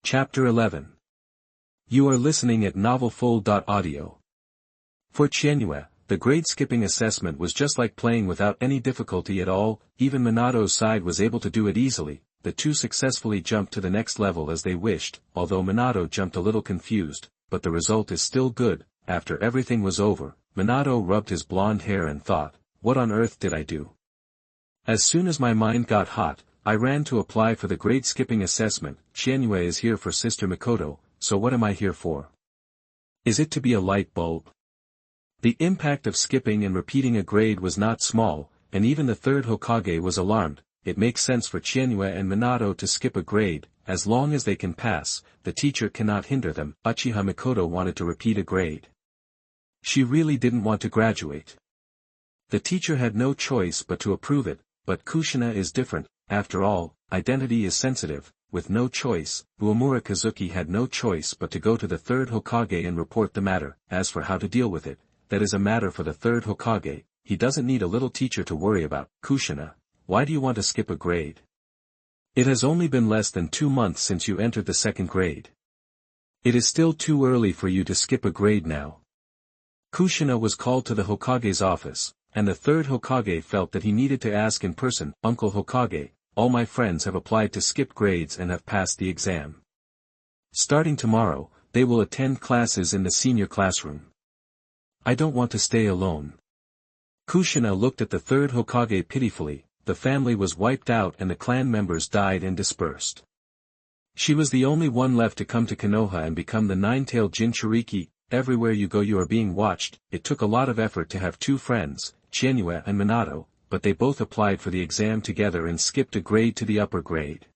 Chapter 11. You are listening at novelfull.audio. For Qianyue, the grade skipping assessment was just like playing without any difficulty at all. Even Minato's side was able to do it easily. The two successfully jumped to the next level as they wished, although Minato jumped a little confused, but the result is still good. After everything was over, Minato rubbed his blonde hair and thought, what on earth did I do? As soon as my mind got hot, I ran to apply for the grade skipping assessment. Qianyue is here for Sister Mikoto, so what am I here for? Is it to be a light bulb? The impact of skipping and repeating a grade was not small, and even the third Hokage was alarmed. It makes sense for Qianyue and Minato to skip a grade, as long as they can pass, the teacher cannot hinder them. Uchiha Mikoto wanted to repeat a grade. She really didn't want to graduate. The teacher had no choice but to approve it, but Kushina is different. After all, identity is sensitive. With no choice, Uemura Kazuki had no choice but to go to the third Hokage and report the matter. As for how to deal with it, that is a matter for the third Hokage. He doesn't need a little teacher to worry about. Kushina, why do you want to skip a grade? It has only been less than 2 months since you entered the second grade. It is still too early for you to skip a grade now. Kushina was called to the Hokage's office, and the third Hokage felt that he needed to ask in person. Uncle Hokage, all my friends have applied to skip grades and have passed the exam. Starting tomorrow, they will attend classes in the senior classroom. I don't want to stay alone. Kushina looked at the third Hokage pitifully. The family was wiped out and the clan members died and dispersed. She was the only one left to come to Konoha and become the nine-tailed Jinchuriki. Everywhere you go you are being watched. It took a lot of effort to have two friends, Qianyue and Minato, but they both applied for the exam together and skipped a grade to the upper grade.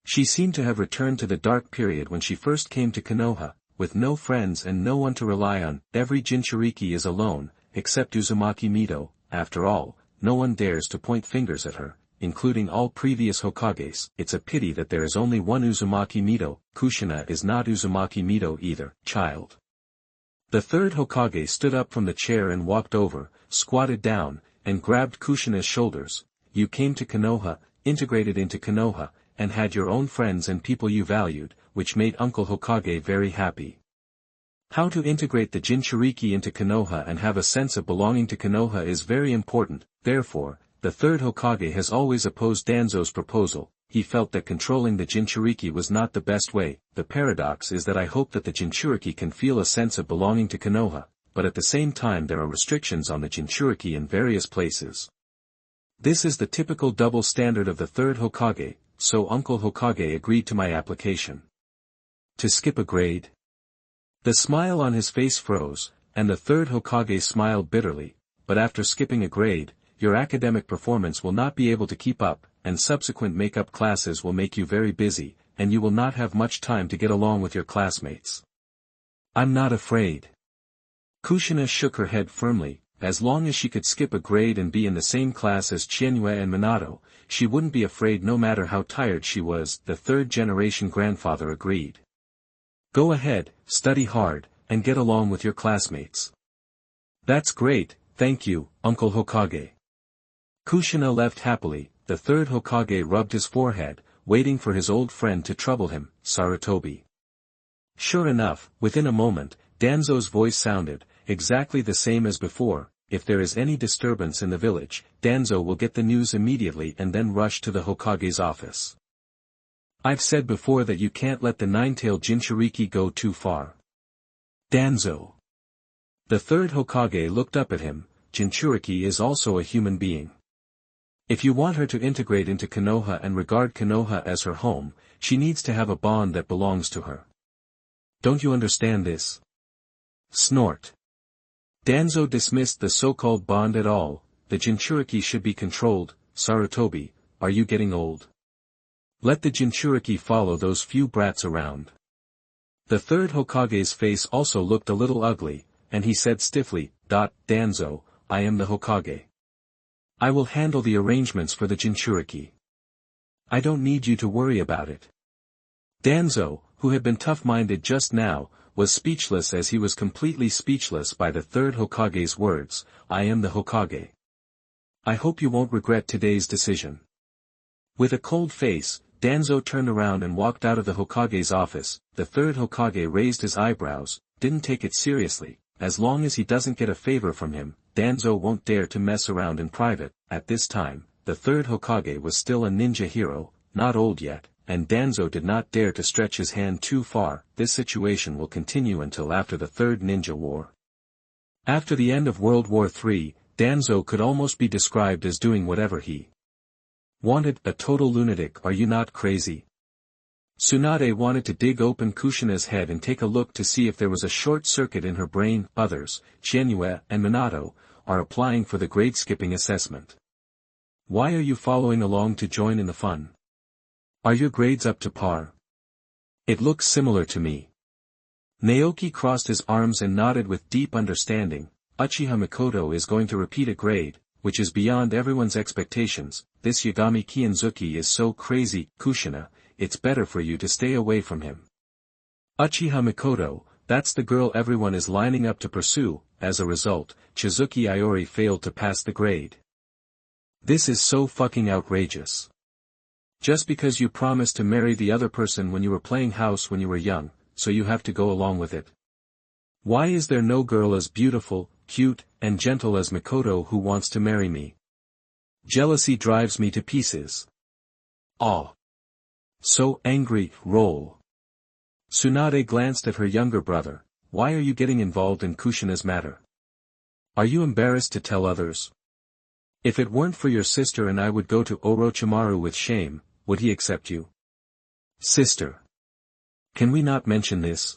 She seemed to have returned to the dark period when she first came to Konoha, with no friends and no one to rely on. Every Jinchuriki is alone, except Uzumaki Mido. After all, no one dares to point fingers at her, including all previous Hokages. It's a pity that there is only one Uzumaki Mido. Kushina is not Uzumaki Mido either. Child. The third Hokage stood up from the chair and walked over, squatted down, and grabbed Kushina's shoulders. You came to Konoha, integrated into Konoha, and had your own friends and people you valued, which made Uncle Hokage very happy. How to integrate the Jinchuriki into Konoha and have a sense of belonging to Konoha is very important. Therefore, the third Hokage has always opposed Danzo's proposal. He felt that controlling the Jinchuriki was not the best way. The paradox is that I hope that the Jinchuriki can feel a sense of belonging to Konoha, but at the same time there are restrictions on the Jinchuriki in various places. This is the typical double standard of the third Hokage, so Uncle Hokage agreed to my application. To skip a grade? The smile on his face froze, and the third Hokage smiled bitterly, but after skipping a grade, your academic performance will not be able to keep up, and subsequent make-up classes will make you very busy, and you will not have much time to get along with your classmates. I'm not afraid. Kushina shook her head firmly. As long as she could skip a grade and be in the same class as Qianyue and Minato, she wouldn't be afraid no matter how tired she was. The third-generation grandfather agreed. Go ahead, study hard, and get along with your classmates. That's great, thank you, Uncle Hokage. Kushina left happily. The third Hokage rubbed his forehead, waiting for his old friend to trouble him. Sarutobi. Sure enough, within a moment, Danzo's voice sounded, exactly the same as before. If there is any disturbance in the village, Danzo will get the news immediately and then rush to the Hokage's office. I've said before that you can't let the nine-tailed Jinchuriki go too far. Danzo. The third Hokage looked up at him. Jinchuriki is also a human being. If you want her to integrate into Konoha and regard Konoha as her home, she needs to have a bond that belongs to her. Don't you understand this? Snort. Danzo dismissed the so-called bond at all. The Jinchuriki should be controlled. Sarutobi, are you getting old? Let the Jinchuriki follow those few brats around. The third Hokage's face also looked a little ugly, and he said stiffly, Danzo, I am the Hokage. I will handle the arrangements for the Jinchuriki. I don't need you to worry about it. Danzo, who had been tough-minded just now, was speechless as he was completely speechless by the third Hokage's words. I am the Hokage. I hope you won't regret today's decision. With a cold face, Danzo turned around and walked out of the Hokage's office. The third Hokage raised his eyebrows, didn't take it seriously. As long as he doesn't get a favor from him, Danzo won't dare to mess around in private. At this time, the third Hokage was still a ninja hero, not old yet, and Danzo did not dare to stretch his hand too far. This situation will continue until after the Third Ninja War. After the end of World War III, Danzo could almost be described as doing whatever he wanted. A total lunatic. Are you not crazy? Tsunade wanted to dig open Kushina's head and take a look to see if there was a short circuit in her brain. Others, Qianyue and Minato, are applying for the grade skipping assessment. Why are you following along to join in the fun? Are your grades up to par? It looks similar to me. Naoki crossed his arms and nodded with deep understanding. Uchiha Mikoto is going to repeat a grade, which is beyond everyone's expectations. This Yagami Kianzuki is so crazy. Kushina, it's better for you to stay away from him. Uchiha Mikoto, that's the girl everyone is lining up to pursue. As a result, Chizuki Iori failed to pass the grade. This is so fucking outrageous. Just because you promised to marry the other person when you were playing house when you were young, so you have to go along with it. Why is there no girl as beautiful, cute, and gentle as Mikoto who wants to marry me? Jealousy drives me to pieces. Oh. So angry. Roll. Tsunade glanced at her younger brother. Why are you getting involved in Kushina's matter? Are you embarrassed to tell others? If it weren't for your sister and I would go to Orochimaru with shame, would he accept you? Sister. Can we not mention this?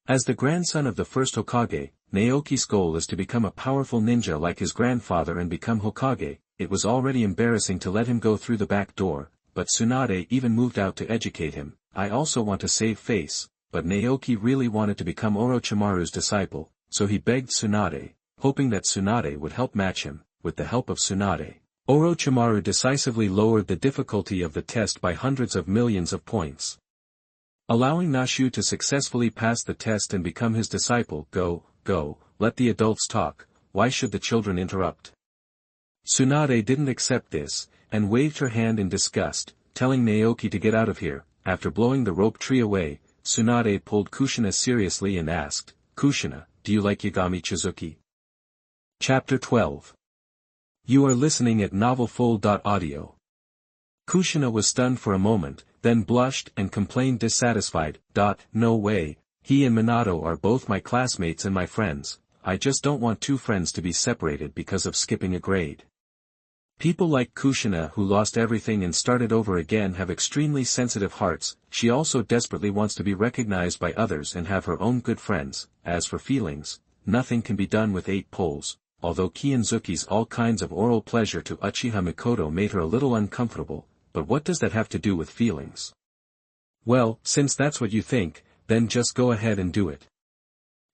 As the grandson of the first Hokage, Naoki's goal is to become a powerful ninja like his grandfather and become Hokage. It was already embarrassing to let him go through the back door, but Tsunade even moved out to educate him. I also want to save face, but Naoki really wanted to become Orochimaru's disciple, so he begged Tsunade, hoping that Tsunade would help match him. With the help of Tsunade, Orochimaru decisively lowered the difficulty of the test by hundreds of millions of points. Allowing Nashu to successfully pass the test and become his disciple. Go, let the adults talk, why should the children interrupt? Tsunade didn't accept this, and waved her hand in disgust, telling Naoki to get out of here. After blowing the rope tree away, Tsunade pulled Kushina seriously and asked, Kushina, do you like Yagami Chizuki? Chapter 12. You are listening at novelfull.audio. Kushina was stunned for a moment, then blushed and complained dissatisfied. No way, he and Minato are both my classmates and my friends, I just don't want two friends to be separated because of skipping a grade. People like Kushina who lost everything and started over again have extremely sensitive hearts. She also desperately wants to be recognized by others and have her own good friends. As for feelings, nothing can be done with 8 pulls. Although Kianzuki's all kinds of oral pleasure to Uchiha Mikoto made her a little uncomfortable, but what does that have to do with feelings? Well, since that's what you think, then just go ahead and do it.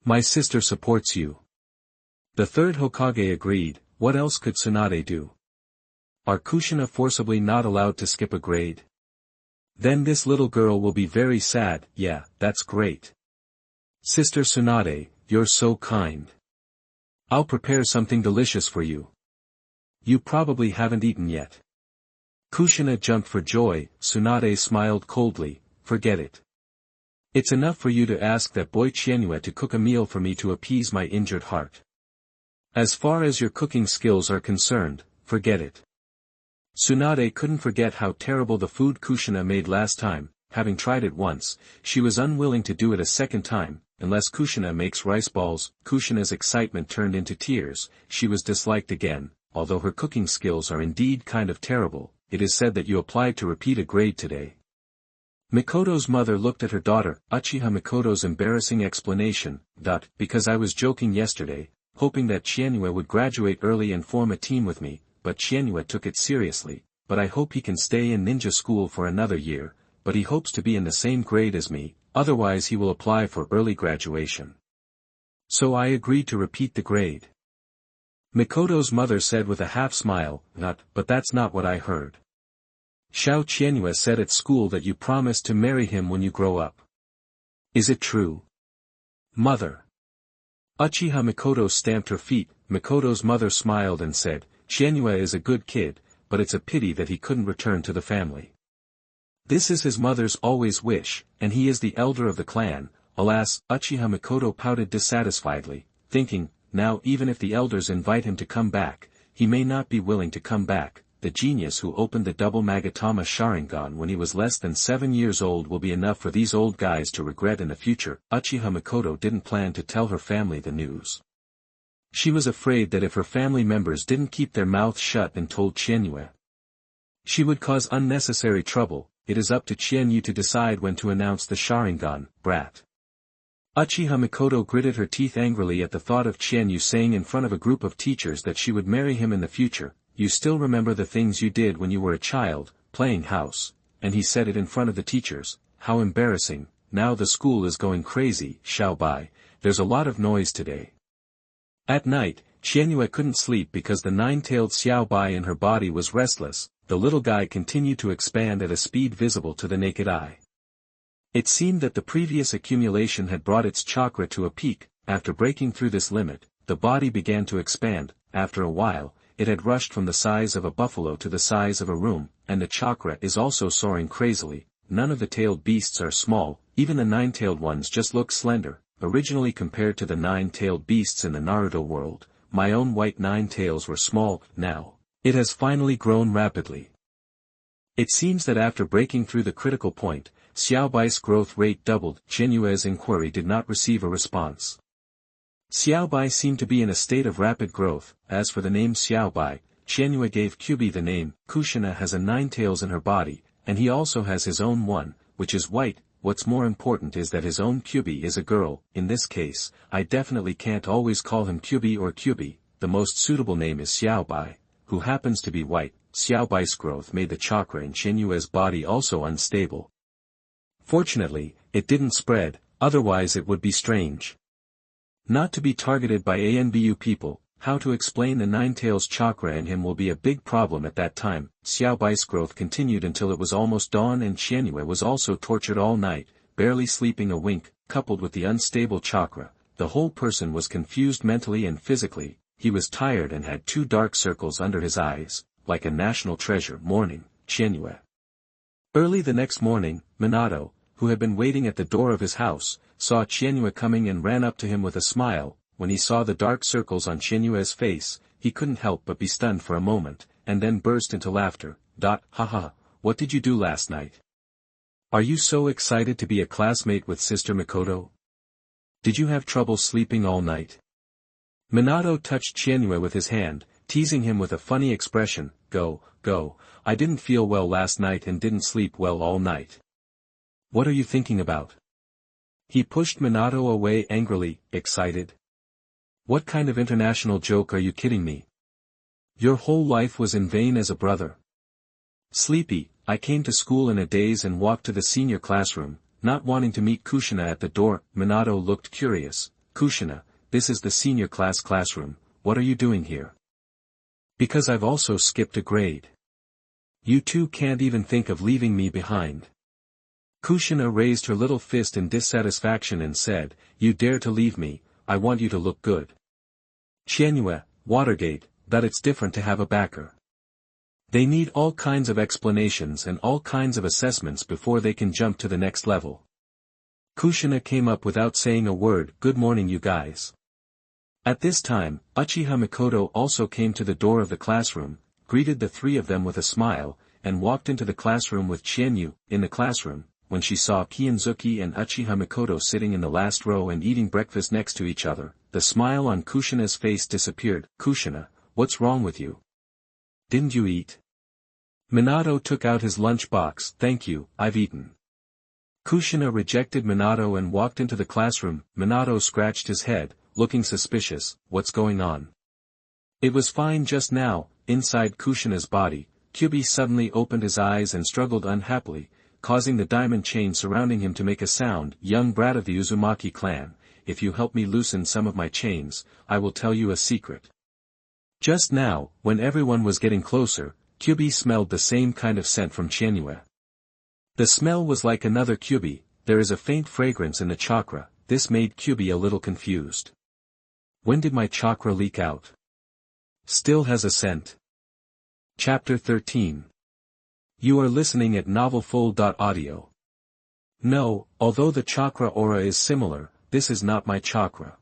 My sister supports you. The third Hokage agreed. What else could Tsunade do? Are Kushina forcibly not allowed to skip a grade? Then this little girl will be very sad. Yeah, that's great. Sister Tsunade, you're so kind. I'll prepare something delicious for you. You probably haven't eaten yet. Kushina jumped for joy. Tsunade smiled coldly. Forget it. It's enough for you to ask that boy Qianyue to cook a meal for me to appease my injured heart. As far as your cooking skills are concerned, forget it. Tsunade couldn't forget how terrible the food Kushina made last time. Having tried it once, she was unwilling to do it a second time. Unless Kushina makes rice balls. Kushina's excitement turned into tears. She was disliked again. Although her cooking skills are indeed kind of terrible, it is said that you applied to repeat a grade today. Mikoto's mother looked at her daughter. Uchiha Mikoto's embarrassing explanation. Because I was joking yesterday, hoping that Qianyue would graduate early and form a team with me, but Qianyue took it seriously. But I hope he can stay in ninja school for another year, but he hopes to be in the same grade as me. Otherwise he will apply for early graduation. So I agreed to repeat the grade. Mikoto's mother said with a half smile, but that's not what I heard. Xiao Qianyue said at school that you promised to marry him when you grow up. Is it true? Mother. Uchiha Mikoto stamped her feet. Mikoto's mother smiled and said, Qianyue is a good kid, but it's a pity that he couldn't return to the family. This is his mother's always wish, and he is the elder of the clan. Alas, Uchiha Mikoto pouted dissatisfiedly, thinking, now even if the elders invite him to come back, he may not be willing to come back. The genius who opened the double Magatama Sharingan when he was less than 7 years old will be enough for these old guys to regret in the future. Uchiha Mikoto didn't plan to tell her family the news. She was afraid that if her family members didn't keep their mouths shut and told Qianyue, she would cause unnecessary trouble. It is up to Qianyue to decide when to announce the Sharingan, brat. Uchiha Mikoto gritted her teeth angrily at the thought of Qianyue saying in front of a group of teachers that she would marry him in the future. You still remember the things you did when you were a child, playing house, and he said it in front of the teachers. How embarrassing. Now the school is going crazy. Xiaobai, there's a lot of noise today. At night, Qianyue couldn't sleep because the nine-tailed Xiaobai in her body was restless. The little guy continued to expand at a speed visible to the naked eye. It seemed that the previous accumulation had brought its chakra to a peak. After breaking through this limit, the body began to expand. After a while, it had rushed from the size of a buffalo to the size of a room, and the chakra is also soaring crazily. None of the tailed beasts are small, even the nine-tailed ones just look slender. Originally compared to the nine-tailed beasts in the Naruto world, my own white nine-tails were small. Now, it has finally grown rapidly. It seems that after breaking through the critical point, Xiaobai's growth rate doubled. Qianyue's inquiry did not receive a response. Xiaobai seemed to be in a state of rapid growth. As for the name Xiaobai, Qianyue gave Kyuubi the name. Kushina has a nine tails in her body, and he also has his own one, which is white. What's more important is that his own Kyuubi is a girl. In this case, I definitely can't always call him Kyuubi or Kyuubi. The most suitable name is Xiaobai, who happens to be white. Xiaobai's growth made the chakra in Qianyue's body also unstable. Fortunately, it didn't spread, otherwise it would be strange. Not to be targeted by ANBU people. How to explain the nine-tails chakra in him will be a big problem at that time. Xiaobai's growth continued until it was almost dawn, and Qianyue was also tortured all night, barely sleeping a wink. Coupled with the unstable chakra, the whole person was confused mentally and physically. He was tired and had 2 dark circles under his eyes, like a national treasure. Morning, Qianyue. Early the next morning, Minato, who had been waiting at the door of his house, saw Qianyue coming and ran up to him with a smile. When he saw the dark circles on Qianyue's face, he couldn't help but be stunned for a moment, and then burst into laughter. Haha, what did you do last night? Are you so excited to be a classmate with Sister Mikoto? Did you have trouble sleeping all night? Minato touched Qianyue with his hand, teasing him with a funny expression. Go, I didn't feel well last night and didn't sleep well all night. What are you thinking about? He pushed Minato away angrily, excited. What kind of international joke are you kidding me? Your whole life was in vain as a brother. Sleepy, I came to school in a daze and walked to the senior classroom, not wanting to meet Kushina at the door. Minato looked curious. Kushina, this is the senior classroom, what are you doing here? Because I've also skipped a grade. You two can't even think of leaving me behind. Kushina raised her little fist in dissatisfaction and said, you dare to leave me, I want you to look good. Qianyue, Watergate, but it's different to have a backer. They need all kinds of explanations and all kinds of assessments before they can jump to the next level. Kushina came up without saying a word. Good morning you guys. At this time, Uchiha Mikoto also came to the door of the classroom, greeted the 3 of them with a smile, and walked into the classroom with Qianyue. In the classroom, when she saw Kianzuki and Uchiha Mikoto sitting in the last row and eating breakfast next to each other, the smile on Kushina's face disappeared. Kushina, what's wrong with you? Didn't you eat? Minato took out his lunch box. Thank you, I've eaten. Kushina rejected Minato and walked into the classroom. Minato scratched his head, looking suspicious. What's going on? It was fine just now. Inside Kushina's body, Kyuubi suddenly opened his eyes and struggled unhappily, causing the diamond chain surrounding him to make a sound. Young brat of the Uzumaki clan, if you help me loosen some of my chains, I will tell you a secret. Just now, when everyone was getting closer, Kyuubi smelled the same kind of scent from Qianyue. The smell was like another Kyuubi. There is a faint fragrance in the chakra. This made Kyuubi a little confused. When did my chakra leak out? Still has a scent. Chapter 13. You are listening at novelfull.audio. No, although the chakra aura is similar, this is not my chakra.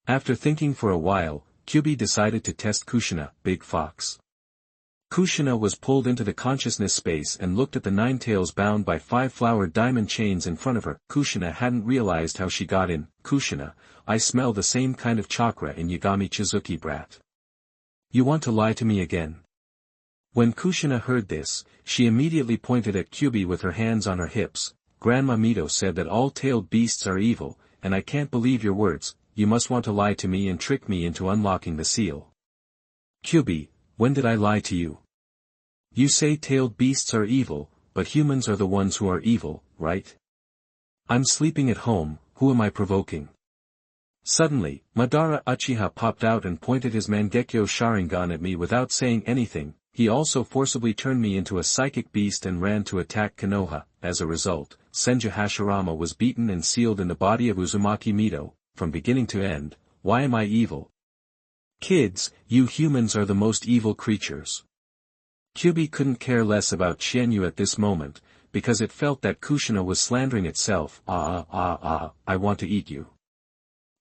After thinking for a while, Kyuubi decided to test Kushina, Big Fox. Kushina was pulled into the consciousness space and looked at the 9 tails bound by 5 flowered diamond chains in front of her. Kushina hadn't realized how she got in. Kushina, I smell the same kind of chakra in Yagami Chizuki, brat. You want to lie to me again? When Kushina heard this, she immediately pointed at Kyuubi with her hands on her hips. Grandma Mito said that all tailed beasts are evil, and I can't believe your words. You must want to lie to me and trick me into unlocking the seal. Kyuubi, when did I lie to you? You say tailed beasts are evil, but humans are the ones who are evil, right? I'm sleeping at home, who am I provoking? Suddenly, Madara Uchiha popped out and pointed his Mangekyo Sharingan at me without saying anything. He also forcibly turned me into a psychic beast and ran to attack Konoha. As a result, Senju Hashirama was beaten and sealed in the body of Uzumaki Mito, from beginning to end. Why am I evil? Kids, you humans are the most evil creatures. Kyuubi couldn't care less about Qianyue at this moment, because it felt that Kushina was slandering itself. I want to eat you.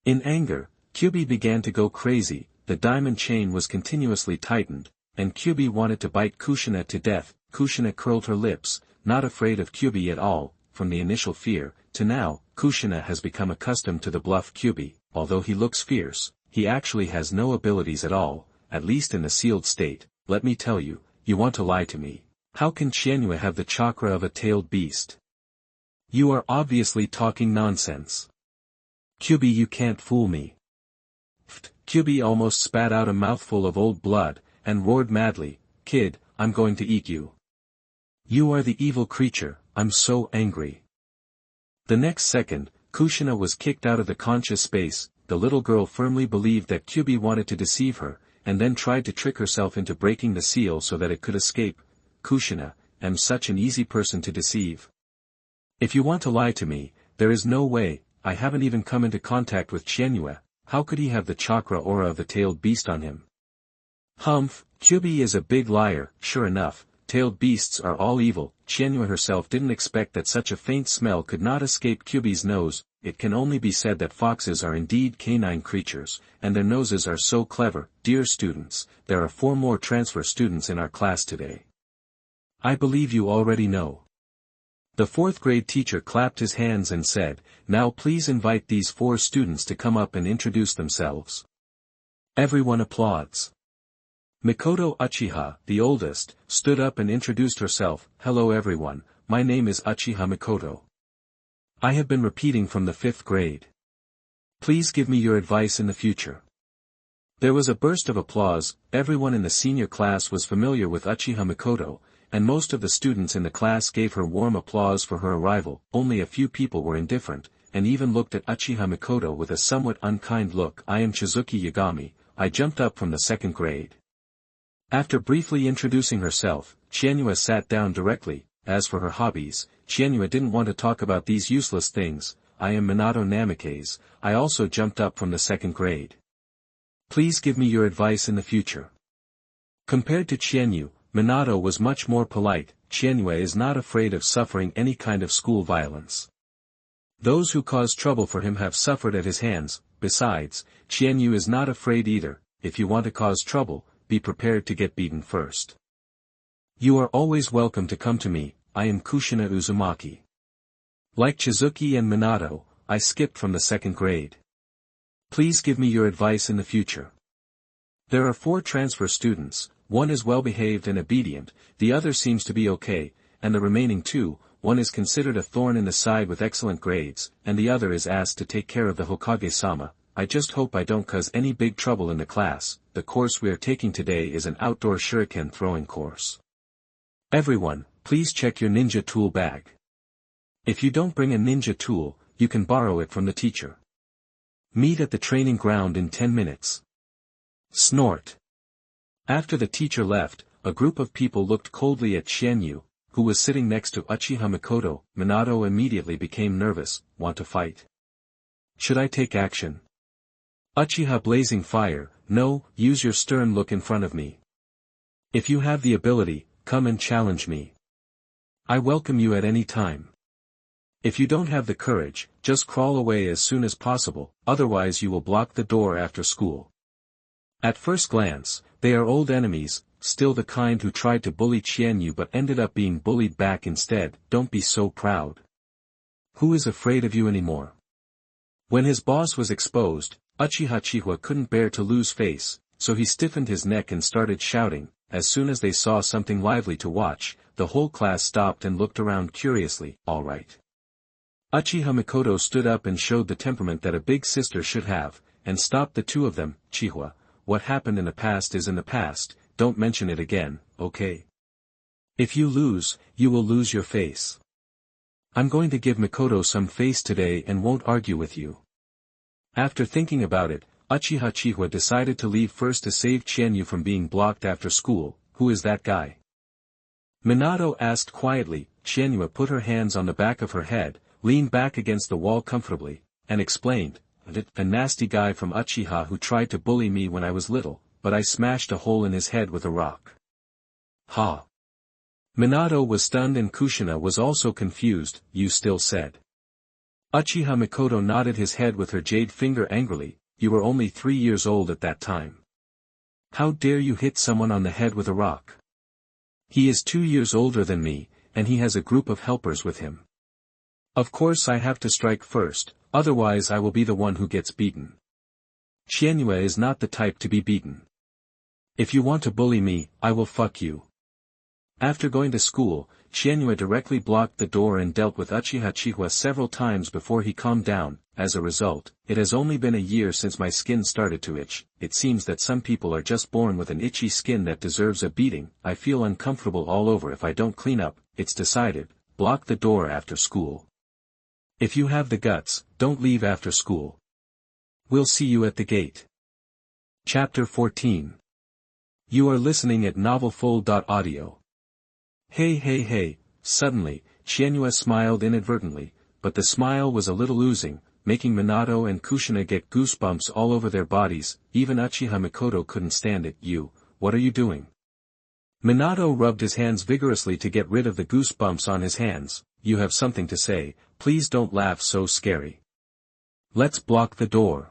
In anger, Kyuubi began to go crazy. The diamond chain was continuously tightened, and Kyuubi wanted to bite Kushina to death. Kushina curled her lips, not afraid of Kyuubi at all. From the initial fear, to now, Kushina has become accustomed to the bluff Kyuubi. Although he looks fierce, he actually has no abilities at all, at least in the sealed state. Let me tell you, you want to lie to me. How can Qianyue have the chakra of a tailed beast? You are obviously talking nonsense. Kyuubi, you can't fool me. Kyuubi almost spat out a mouthful of old blood, and roared madly, Kid, I'm going to eat you. You are the evil creature, I'm so angry. The next second, Kushina was kicked out of the conscious space. The little girl firmly believed that Kyuubi wanted to deceive her, and then tried to trick herself into breaking the seal so that it could escape. Kushina, I'm such an easy person to deceive. If you want to lie to me, there is no way. I haven't even come into contact with Qianyue. How could he have the chakra aura of the tailed beast on him? Humph, Kyuubi is a big liar. Sure enough, tailed beasts are all evil. Qianyue herself didn't expect that such a faint smell could not escape Kyuubi's nose. It can only be said that foxes are indeed canine creatures, and their noses are so clever. Dear students, there are 4 more transfer students in our class today. I believe you already know. The 4th grade teacher clapped his hands and said, now please invite these 4 students to come up and introduce themselves. Everyone applauds. Mikoto Uchiha, the oldest, stood up and introduced herself. Hello everyone, my name is Uchiha Mikoto. I have been repeating from the 5th grade. Please give me your advice in the future. There was a burst of applause. Everyone in the senior class was familiar with Uchiha Mikoto, and most of the students in the class gave her warm applause for her arrival. Only a few people were indifferent, and even looked at Uchiha Mikoto with a somewhat unkind look. I am Chizuki Yagami, I jumped up from the 2nd grade. After briefly introducing herself, Qianyue sat down directly. As for her hobbies, Qianyue didn't want to talk about these useless things. I am Minato Namikaze, I also jumped up from the 2nd grade. Please give me your advice in the future. Compared to Qianyue, Minato was much more polite. Qianyue is not afraid of suffering any kind of school violence. Those who cause trouble for him have suffered at his hands. Besides, Qianyue is not afraid either. If you want to cause trouble, be prepared to get beaten first. You are always welcome to come to me. I am Kushina Uzumaki. Like Chizuki and Minato, I skipped from the 2nd grade. Please give me your advice in the future. There are 4 transfer students. 1 is well-behaved and obedient, the other seems to be okay, and the remaining 2, 1 is considered a thorn in the side with excellent grades, and the other is asked to take care of the Hokage-sama. I just hope I don't cause any big trouble in the class. The course we are taking today is an outdoor shuriken throwing course. Everyone, please check your ninja tool bag. If you don't bring a ninja tool, you can borrow it from the teacher. Meet at the training ground in 10 minutes. Snort. After the teacher left, a group of people looked coldly at Qianyue, who was sitting next to Uchiha Mikoto. Minato immediately became nervous. Want to fight? Should I take action? Uchiha blazing fire. No, use your stern look in front of me. If you have the ability, come and challenge me. I welcome you at any time. If you don't have the courage, just crawl away as soon as possible, otherwise you will block the door after school. At first glance, they are old enemies, still the kind who tried to bully Qianyue but ended up being bullied back instead. Don't be so proud. Who is afraid of you anymore? When his boss was exposed, Uchiha couldn't bear to lose face, so he stiffened his neck and started shouting. As soon as they saw something lively to watch, the whole class stopped and looked around curiously. All right. Uchiha Mikoto stood up and showed the temperament that a big sister should have, and stopped the two of them. Chihua, what happened in the past is in the past, don't mention it again, okay? If you lose, you will lose your face. I'm going to give Mikoto some face today and won't argue with you. After thinking about it, Uchiha Chihua decided to leave first to save Qianyue from being blocked after school. Who is that guy? Minato asked quietly. Qianyue put her hands on the back of her head, leaned back against the wall comfortably, and explained, a nasty guy from Uchiha who tried to bully me when I was little, but I smashed a hole in his head with a rock. Ha! Minato was stunned and Kushina was also confused. You still said. Uchiha Mikoto nodded his head with her jade finger angrily. You were only 3 years old at that time. How dare you hit someone on the head with a rock? He is 2 years older than me, and he has a group of helpers with him. Of course I have to strike first, otherwise I will be the one who gets beaten. Qianyue is not the type to be beaten. If you want to bully me, I will fuck you. After going to school, Qianyue directly blocked the door and dealt with Uchiha Chihua several times before he calmed down. As a result, it has only been a year since my skin started to itch. It seems that some people are just born with an itchy skin that deserves a beating. I feel uncomfortable all over if I don't clean up. It's decided. Block the door after school. If you have the guts, don't leave after school. We'll see you at the gate. Chapter 14. You are listening at novelfull.audio. Hey. Suddenly, Qianyue smiled inadvertently, but the smile was a little oozing, making Minato and Kushina get goosebumps all over their bodies. Even Uchiha Mikoto couldn't stand it. What are you doing? Minato rubbed his hands vigorously to get rid of the goosebumps on his hands. You have something to say, please don't laugh so scary. Let's block the door.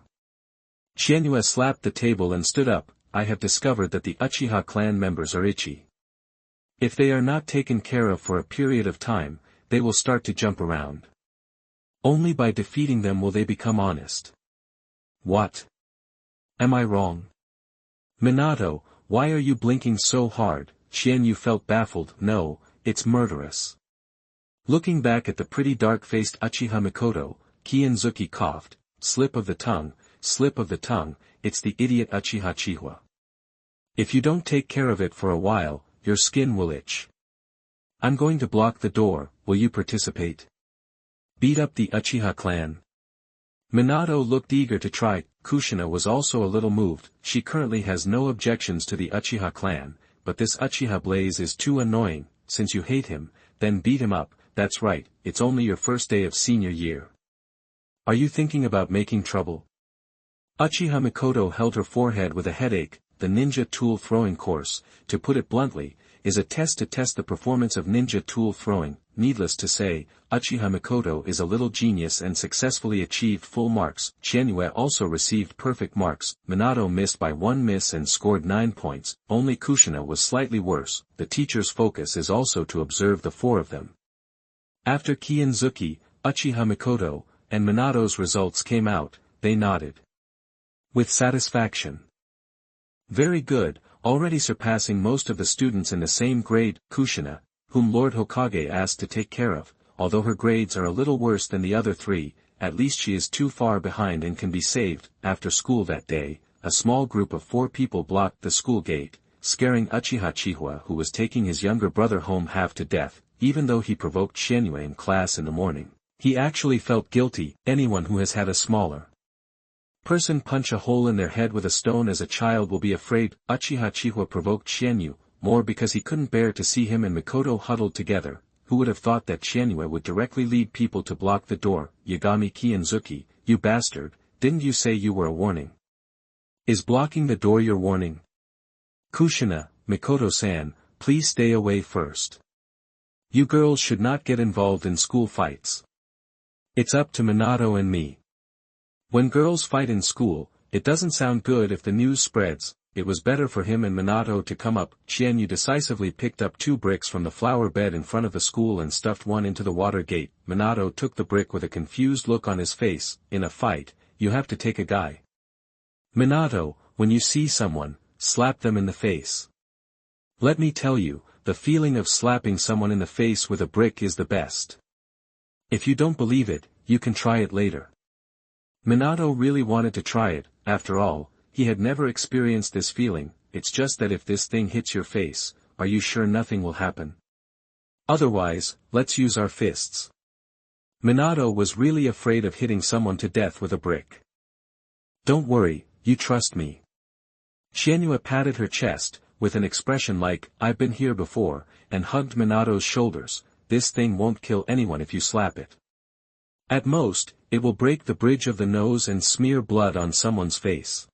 Qianyue slapped the table and stood up. I have discovered that the Uchiha clan members are itchy. If they are not taken care of for a period of time, they will start to jump around. Only by defeating them will they become honest. What? Am I wrong? Minato, why are you blinking so hard? Qianyue felt baffled. No, it's murderous. Looking back at the pretty dark-faced Uchiha Mikoto, Qianzuki coughed. Slip of the tongue, it's the idiot Uchiha Chihua. If you don't take care of it for a while, your skin will itch. I'm going to block the door. Will you participate? Beat up the Uchiha clan. Minato looked eager to try. Kushina was also a little moved. She currently has no objections to the Uchiha clan, but this Uchiha Blaze is too annoying. Since you hate him, then beat him up. That's right, it's only your first day of senior year. Are you thinking about making trouble? Uchiha Mikoto held her forehead with a headache. The ninja tool throwing course, to put it bluntly, is a test to test the performance of ninja tool throwing. Needless to say, Uchiha Mikoto is a little genius and successfully achieved full marks. Qianyue also received perfect marks. Minato missed by 1 miss and scored 9 points. Only Kushina was slightly worse. The teacher's focus is also to observe the 4 of them. After Qianzuki, Uchiha Mikoto, and Minato's results came out, they nodded with satisfaction. Very good, already surpassing most of the students in the same grade. Kushina, whom Lord Hokage asked to take care of, although her grades are a little worse than the other 3, at least she is too far behind and can be saved. After school that day, a small group of 4 people blocked the school gate, scaring Uchiha Chihua, who was taking his younger brother home half to death. Even though he provoked Qianyue in class in the morning, he actually felt guilty. Anyone who has had a smaller person punch a hole in their head with a stone as a child will be afraid. Uchiha Chihua provoked Qianyue, more because he couldn't bear to see him and Mikoto huddled together. Who would have thought that Qianyue would directly lead people to block the door? Yagami Qianzuki, you bastard, didn't you say you were a warning? Is blocking the door your warning? Kushina, Mikoto-san, please stay away first. You girls should not get involved in school fights. It's up to Minato and me. When girls fight in school, it doesn't sound good if the news spreads. It was better for him and Minato to come up. Qianyue decisively picked up 2 bricks from the flower bed in front of the school and stuffed one into the water gate. Minato took the brick with a confused look on his face. In a fight, you have to take a guy. Minato, when you see someone, slap them in the face. Let me tell you, the feeling of slapping someone in the face with a brick is the best. If you don't believe it, you can try it later. Minato really wanted to try it. After all, he had never experienced this feeling. It's just that if this thing hits your face, are you sure nothing will happen? Otherwise, let's use our fists. Minato was really afraid of hitting someone to death with a brick. Don't worry, you trust me. Qianyue patted her chest, with an expression like, I've been here before, and hugged Minato's shoulders. This thing won't kill anyone if you slap it. At most, it will break the bridge of the nose and smear blood on someone's face.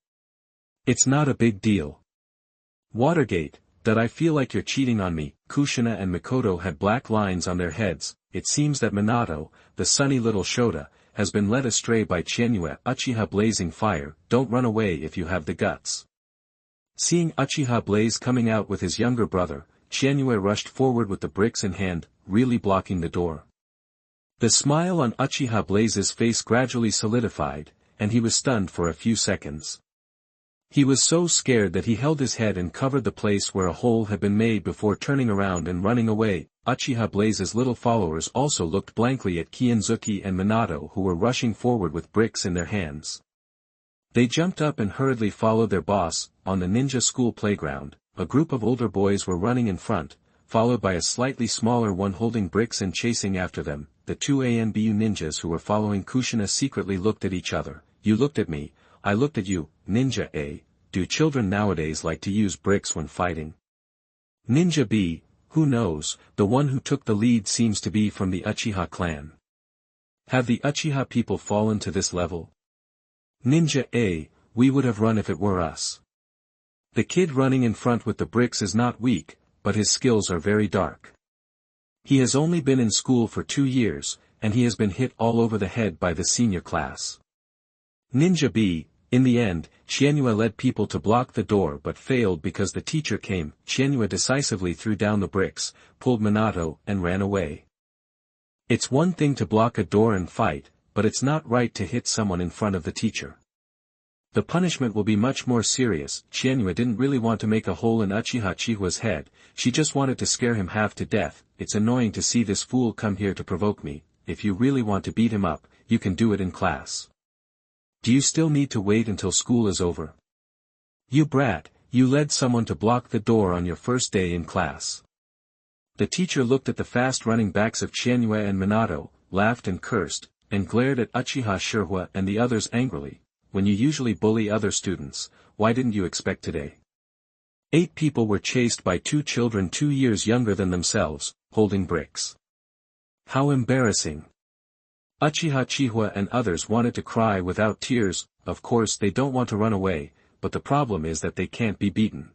It's not a big deal. Watergate, that I feel like you're cheating on me. Kushina and Mikoto had black lines on their heads. It seems that Minato, the sunny little Shota, has been led astray by Qianyue. Uchiha blazing fire, don't run away if you have the guts. Seeing Uchiha Blaze coming out with his younger brother, Qianyue rushed forward with the bricks in hand, really blocking the door. The smile on Uchiha Blaze's face gradually solidified, and he was stunned for a few seconds. He was so scared that he held his head and covered the place where a hole had been made before turning around and running away. Uchiha Blaze's little followers also looked blankly at Kianzuki and Minato, who were rushing forward with bricks in their hands. They jumped up and hurriedly followed their boss. On the ninja school playground, a group of older boys were running in front, followed by a slightly smaller one holding bricks and chasing after them. The 2 ANBU ninjas who were following Kushina secretly looked at each other. You looked at me, I looked at you. Ninja A, do children nowadays like to use bricks when fighting? Ninja B, who knows, the one who took the lead seems to be from the Uchiha clan. Have the Uchiha people fallen to this level? Ninja A, we would have run if it were us. The kid running in front with the bricks is not weak, but his skills are very dark. He has only been in school for 2 years, and he has been hit all over the head by the senior class. Ninja B, in the end, Qianyue led people to block the door but failed because the teacher came. Qianyue decisively threw down the bricks, pulled Minato, and ran away. It's one thing to block a door and fight, but it's not right to hit someone in front of the teacher. The punishment will be much more serious. Qianyue didn't really want to make a hole in Uchiha Chihua's head, she just wanted to scare him half to death. It's annoying to see this fool come here to provoke me. If you really want to beat him up, you can do it in class. Do you still need to wait until school is over? You brat, you led someone to block the door on your first day in class. The teacher looked at the fast-running backs of Qianyue and Minato, laughed and cursed, and glared at Uchiha Shirhua and the others angrily. When you usually bully other students, why didn't you expect today? 8 people were chased by 2 children 2 years younger than themselves, holding bricks. How embarrassing. Uchiha Chihua and others wanted to cry without tears. Of course they don't want to run away, but the problem is that they can't be beaten.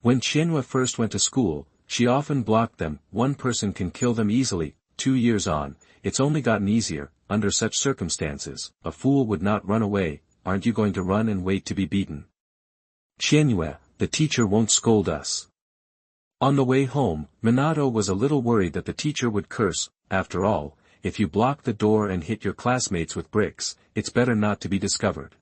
When Qianyue first went to school, she often blocked them. One person can kill them easily. 2 years on, it's only gotten easier. Under such circumstances, a fool would not run away. Aren't you going to run and wait to be beaten? Qianyue, the teacher won't scold us. On the way home, Minato was a little worried that the teacher would curse. After all, if you block the door and hit your classmates with bricks, it's better not to be discovered.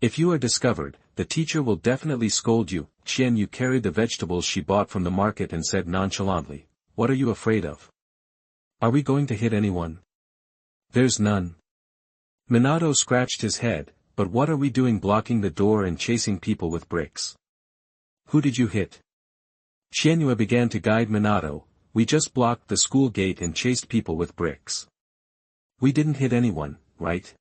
If you are discovered, the teacher will definitely scold you. Qianyue carried the vegetables she bought from the market and said nonchalantly, "What are you afraid of? Are we going to hit anyone?" "There's none." Minato scratched his head, "But what are we doing blocking the door and chasing people with bricks? Who did you hit?" Qianyue began to guide Minato. "We just blocked the school gate and chased people with bricks. We didn't hit anyone, right?"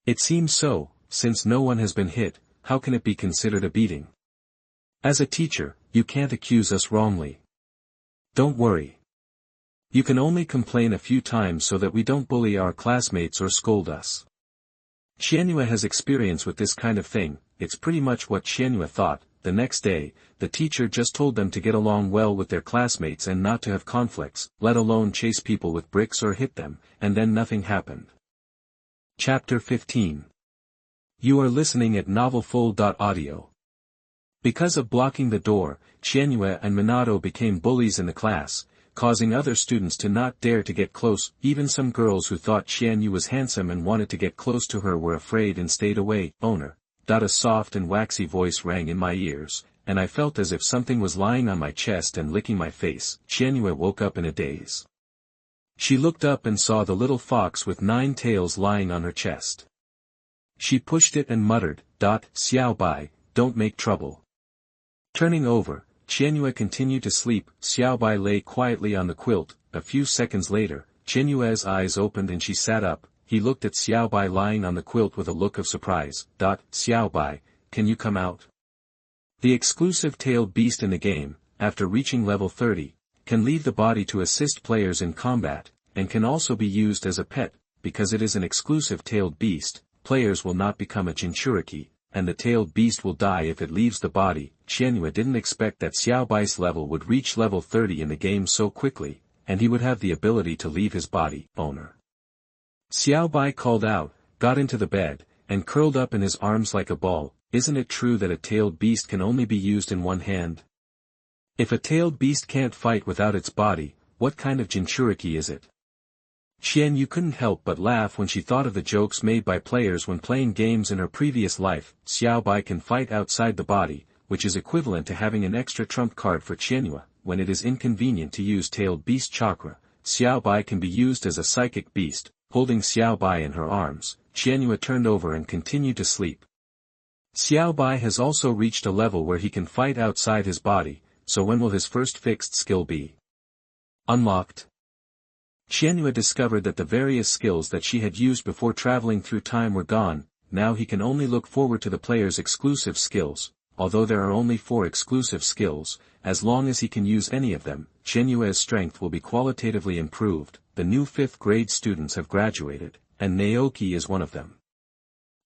"It seems so. Since no one has been hit, how can it be considered a beating? As a teacher, you can't accuse us wrongly. Don't worry. You can only complain a few times so that we don't bully our classmates or scold us." Qianyue has experience with this kind of thing. It's pretty much what Qianyue thought. The next day, the teacher just told them to get along well with their classmates and not to have conflicts, let alone chase people with bricks or hit them, and then nothing happened. Chapter 15. You are listening at novelfull.audio. Because of blocking the door, Qianyue and Minato became bullies in the class, causing other students to not dare to get close. Even some girls who thought Qianyue was handsome and wanted to get close to her were afraid and stayed away. Owner. A soft and waxy voice rang in my ears, and I felt as if something was lying on my chest and licking my face. Qianyue woke up in a daze. She looked up and saw the little fox with 9 tails lying on her chest. She pushed it and muttered, "Xiao Bai, don't make trouble." Turning over, Qianyue continued to sleep. Xiao Bai lay quietly on the quilt. A few seconds later, Qianyue's eyes opened and she sat up. He looked at Xiao Bai lying on the quilt with a look of surprise. "Xiao Bai, can you come out?" The exclusive tailed beast in the game, after reaching level 30, can leave the body to assist players in combat, and can also be used as a pet. Because it is an exclusive tailed beast, players will not become a Jinchuriki, and the tailed beast will die if it leaves the body. Qianyue didn't expect that Xiao Bai's level would reach level 30 in the game so quickly, and he would have the ability to leave his body. Owner. Xiao Bai called out, got into the bed, and curled up in his arms like a ball. Isn't it true that a tailed beast can only be used in one hand? If a tailed beast can't fight without its body, what kind of Jinchuriki is it? Qianyue couldn't help but laugh when she thought of the jokes made by players when playing games in her previous life. Xiao Bai can fight outside the body, which is equivalent to having an extra trump card for Qianyue. When it is inconvenient to use tailed beast chakra, Xiao Bai can be used as a psychic beast. Holding Xiao Bai in her arms, Qianyue turned over and continued to sleep. Xiao Bai has also reached a level where he can fight outside his body, so when will his first fixed skill be unlocked? Qianyue discovered that the various skills that she had used before traveling through time were gone. Now he can only look forward to the player's exclusive skills. Although there are only 4 exclusive skills, as long as he can use any of them, Qianyue's strength will be qualitatively improved. The new 5th grade students have graduated, and Naoki is one of them.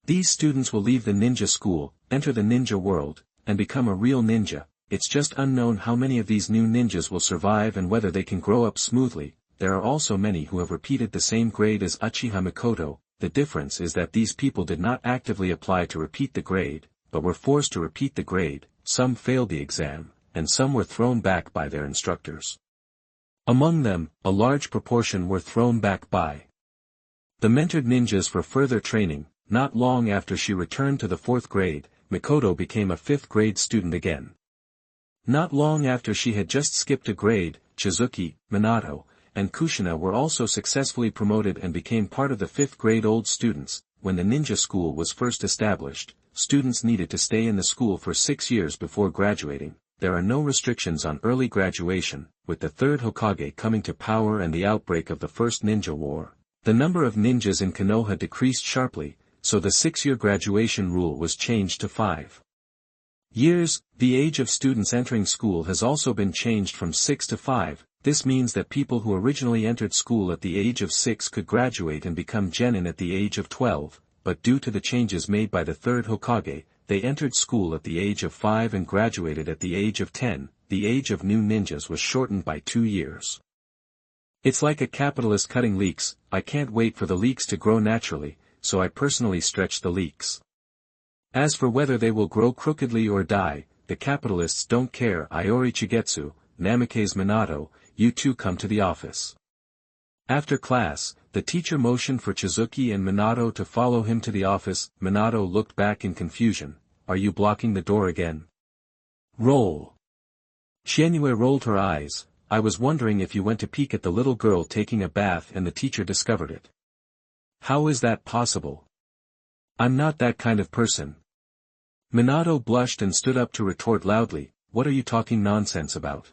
These students will leave the ninja school, enter the ninja world, and become a real ninja. It's just unknown how many of these new ninjas will survive and whether they can grow up smoothly. There are also many who have repeated the same grade as Uchiha Mikoto. The difference is that these people did not actively apply to repeat the grade, but were forced to repeat the grade. Some failed the exam, and some were thrown back by their instructors. Among them, a large proportion were thrown back by the mentored ninjas for further training. Not long after she returned to the 4th grade, Mikoto became a 5th grade student again. Not long after she had just skipped a grade, Chizuki, Minato, and Kushina were also successfully promoted and became part of the 5th grade old students. When the ninja school was first established, students needed to stay in the school for 6 years before graduating. There are no restrictions on early graduation. With the 3rd Hokage coming to power and the outbreak of the First Ninja War, the number of ninjas in Konoha decreased sharply, so the 6-year graduation rule was changed to 5 years. The age of students entering school has also been changed from 6 to 5. This means that people who originally entered school at the age of 6 could graduate and become genin at the age of 12, but due to the changes made by the 3rd Hokage, they entered school at the age of 5 and graduated at the age of 10. The age of new ninjas was shortened by 2 years. It's like a capitalist cutting leeks. I can't wait for the leeks to grow naturally, so I personally stretch the leeks. As for whether they will grow crookedly or die, the capitalists don't care. Iori Chigetsu, Namikaze Minato, you two come to the office. After class, the teacher motioned for Chizuki and Minato to follow him to the office. Minato looked back in confusion. Are you blocking the door again? Roll. Qianyue rolled her eyes. I was wondering if you went to peek at the little girl taking a bath and the teacher discovered it. How is that possible? I'm not that kind of person. Minato blushed and stood up to retort loudly, what are you talking nonsense about?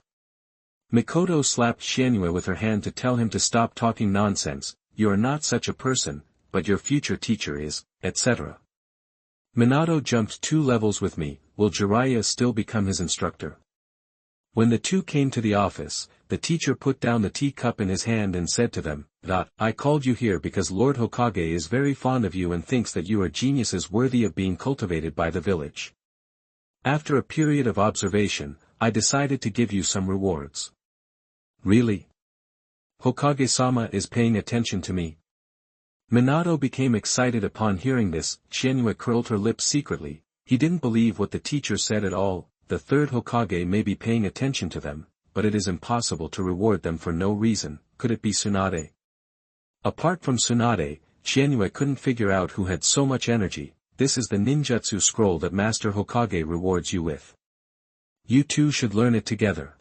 Mikoto slapped Qianyue with her hand to tell him to stop talking nonsense. You are not such a person, but your future teacher is, etc. Minato jumped 2 levels with me. Will Jiraiya still become his instructor? When the two came to the office, the teacher put down the teacup in his hand and said to them, I called you here because Lord Hokage is very fond of you and thinks that you are geniuses worthy of being cultivated by the village. After a period of observation, I decided to give you some rewards. Really? Hokage-sama is paying attention to me? Minato became excited upon hearing this. Qianyue curled her lips secretly. He didn't believe what the teacher said at all. The third Hokage may be paying attention to them, but it is impossible to reward them for no reason. Could it be Tsunade? Apart from Tsunade, Qianyue couldn't figure out who had so much energy. This is the ninjutsu scroll that Master Hokage rewards you with. You two should learn it together.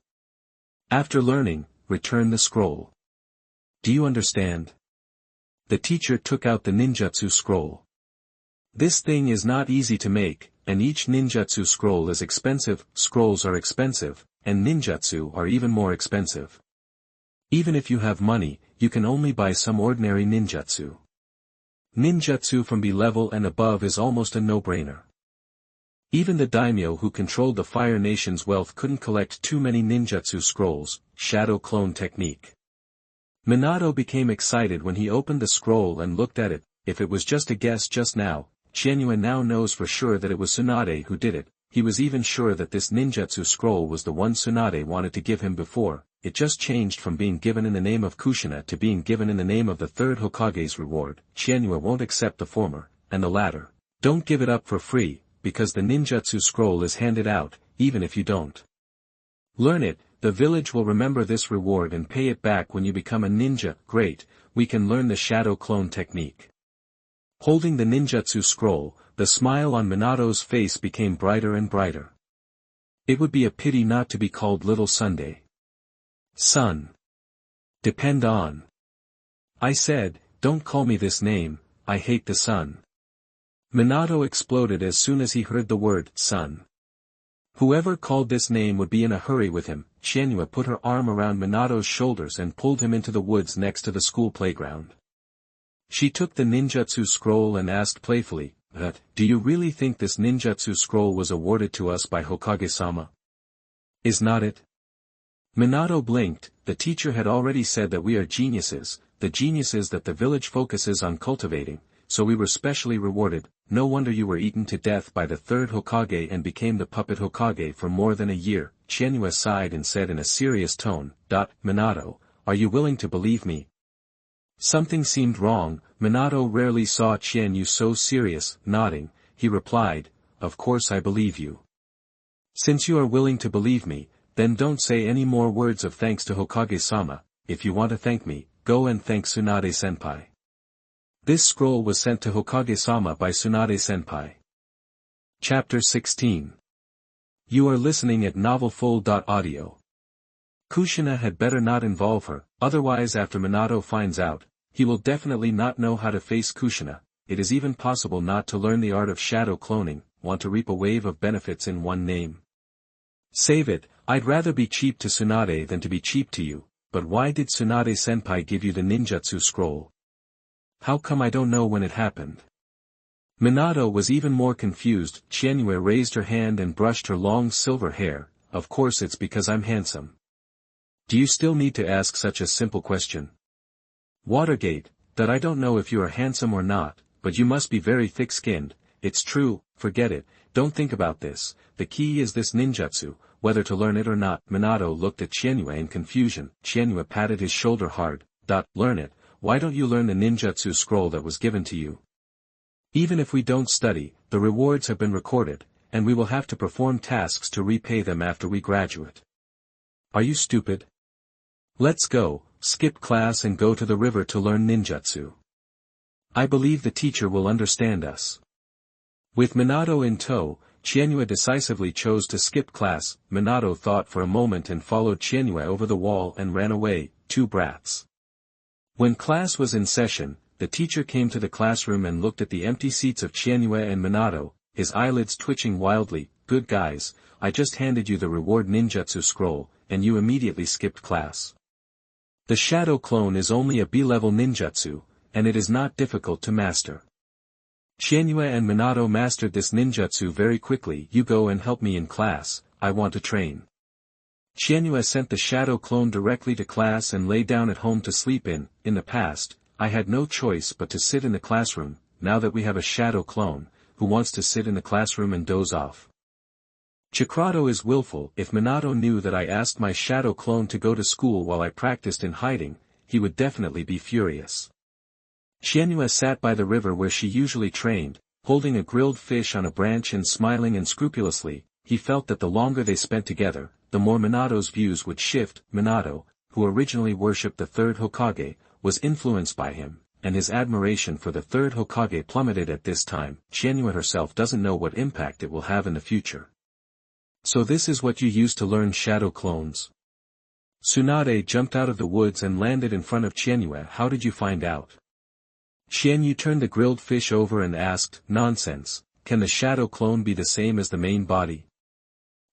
After learning, return the scroll. Do you understand? The teacher took out the ninjutsu scroll. This thing is not easy to make, and each ninjutsu scroll is expensive. Scrolls are expensive, and ninjutsu are even more expensive. Even if you have money, you can only buy some ordinary ninjutsu. Ninjutsu from B level and above is almost a no-brainer. Even the daimyo who controlled the Fire Nation's wealth couldn't collect too many ninjutsu scrolls. Shadow clone technique. Minato became excited when he opened the scroll and looked at it. If it was just a guess just now, Qianyue now knows for sure that it was Tsunade who did it. He was even sure that this ninjutsu scroll was the one Tsunade wanted to give him before. It just changed from being given in the name of Kushina to being given in the name of the third Hokage's reward. Qianyue won't accept the former, and the latter. Don't give it up for free, because the ninjutsu scroll is handed out, even if you don't learn it. The village will remember this reward and pay it back when you become a ninja. Great, we can learn the shadow clone technique. Holding the ninjutsu scroll, the smile on Minato's face became brighter and brighter. It would be a pity not to be called Little Sunday. Son. Depend on. I said, don't call me this name, I hate the sun. Minato exploded as soon as he heard the word, son. Whoever called this name would be in a hurry with him. Qianyue put her arm around Minato's shoulders and pulled him into the woods next to the school playground. She took the ninjutsu scroll and asked playfully, do you really think this ninjutsu scroll was awarded to us by Hokage-sama? Is not it? Minato blinked. The teacher had already said that we are geniuses, the geniuses that the village focuses on cultivating, so we were specially rewarded. No wonder you were eaten to death by the third Hokage and became the puppet Hokage for more than a year. Qianyue sighed and said in a serious tone, Minato, are you willing to believe me? Something seemed wrong. Minato rarely saw Qianyue so serious. Nodding, he replied, of course I believe you. Since you are willing to believe me, then don't say any more words of thanks to Hokage-sama. If you want to thank me, go and thank Tsunade-senpai. This scroll was sent to Hokage-sama by Tsunade-senpai. Chapter 16. You are listening at novelfull.audio. Kushina had better not involve her, otherwise after Minato finds out, he will definitely not know how to face Kushina. It is even possible not to learn the art of shadow cloning. Want to reap a wave of benefits in one name. Save it. I'd rather be cheap to Tsunade than to be cheap to you. But why did Tsunade-senpai give you the ninjutsu scroll? How come I don't know when it happened? Minato was even more confused. Qianyue raised her hand and brushed her long silver hair. Of course it's because I'm handsome. Do you still need to ask such a simple question? Watergate, that I don't know if you are handsome or not, but you must be very thick-skinned. It's true, forget it, don't think about this. The key is this ninjutsu, whether to learn it or not. Minato looked at Qianyue in confusion. Qianyue patted his shoulder hard. Learn it. Why don't you learn the ninjutsu scroll that was given to you? Even if we don't study, the rewards have been recorded, and we will have to perform tasks to repay them after we graduate. Are you stupid? Let's go, skip class and go to the river to learn ninjutsu. I believe the teacher will understand us. With Minato in tow, Qianyue decisively chose to skip class. Minato thought for a moment and followed Qianyue over the wall and ran away. Two brats. When class was in session, the teacher came to the classroom and looked at the empty seats of Qianyue and Minato, his eyelids twitching wildly. Good guys, I just handed you the reward ninjutsu scroll, and you immediately skipped class. The shadow clone is only a B-level ninjutsu, and it is not difficult to master. Qianyue and Minato mastered this ninjutsu very quickly. You go and help me in class, I want to train. Qianyue sent the shadow clone directly to class and lay down at home to sleep in. In the past, I had no choice but to sit in the classroom. Now that we have a shadow clone, who wants to sit in the classroom and doze off? Chikroto is willful. If Minato knew that I asked my shadow clone to go to school while I practiced in hiding, he would definitely be furious. Qianyue sat by the river where she usually trained, holding a grilled fish on a branch and smiling unscrupulously. He felt that the longer they spent together, the more Minato's views would shift. Minato, who originally worshipped the third Hokage, was influenced by him, and his admiration for the third Hokage plummeted at this time. Qianyue herself doesn't know what impact it will have in the future. So this is what you use to learn shadow clones? Tsunade jumped out of the woods and landed in front of Qianyue. How did you find out? Qianyue turned the grilled fish over and asked, nonsense, can the shadow clone be the same as the main body?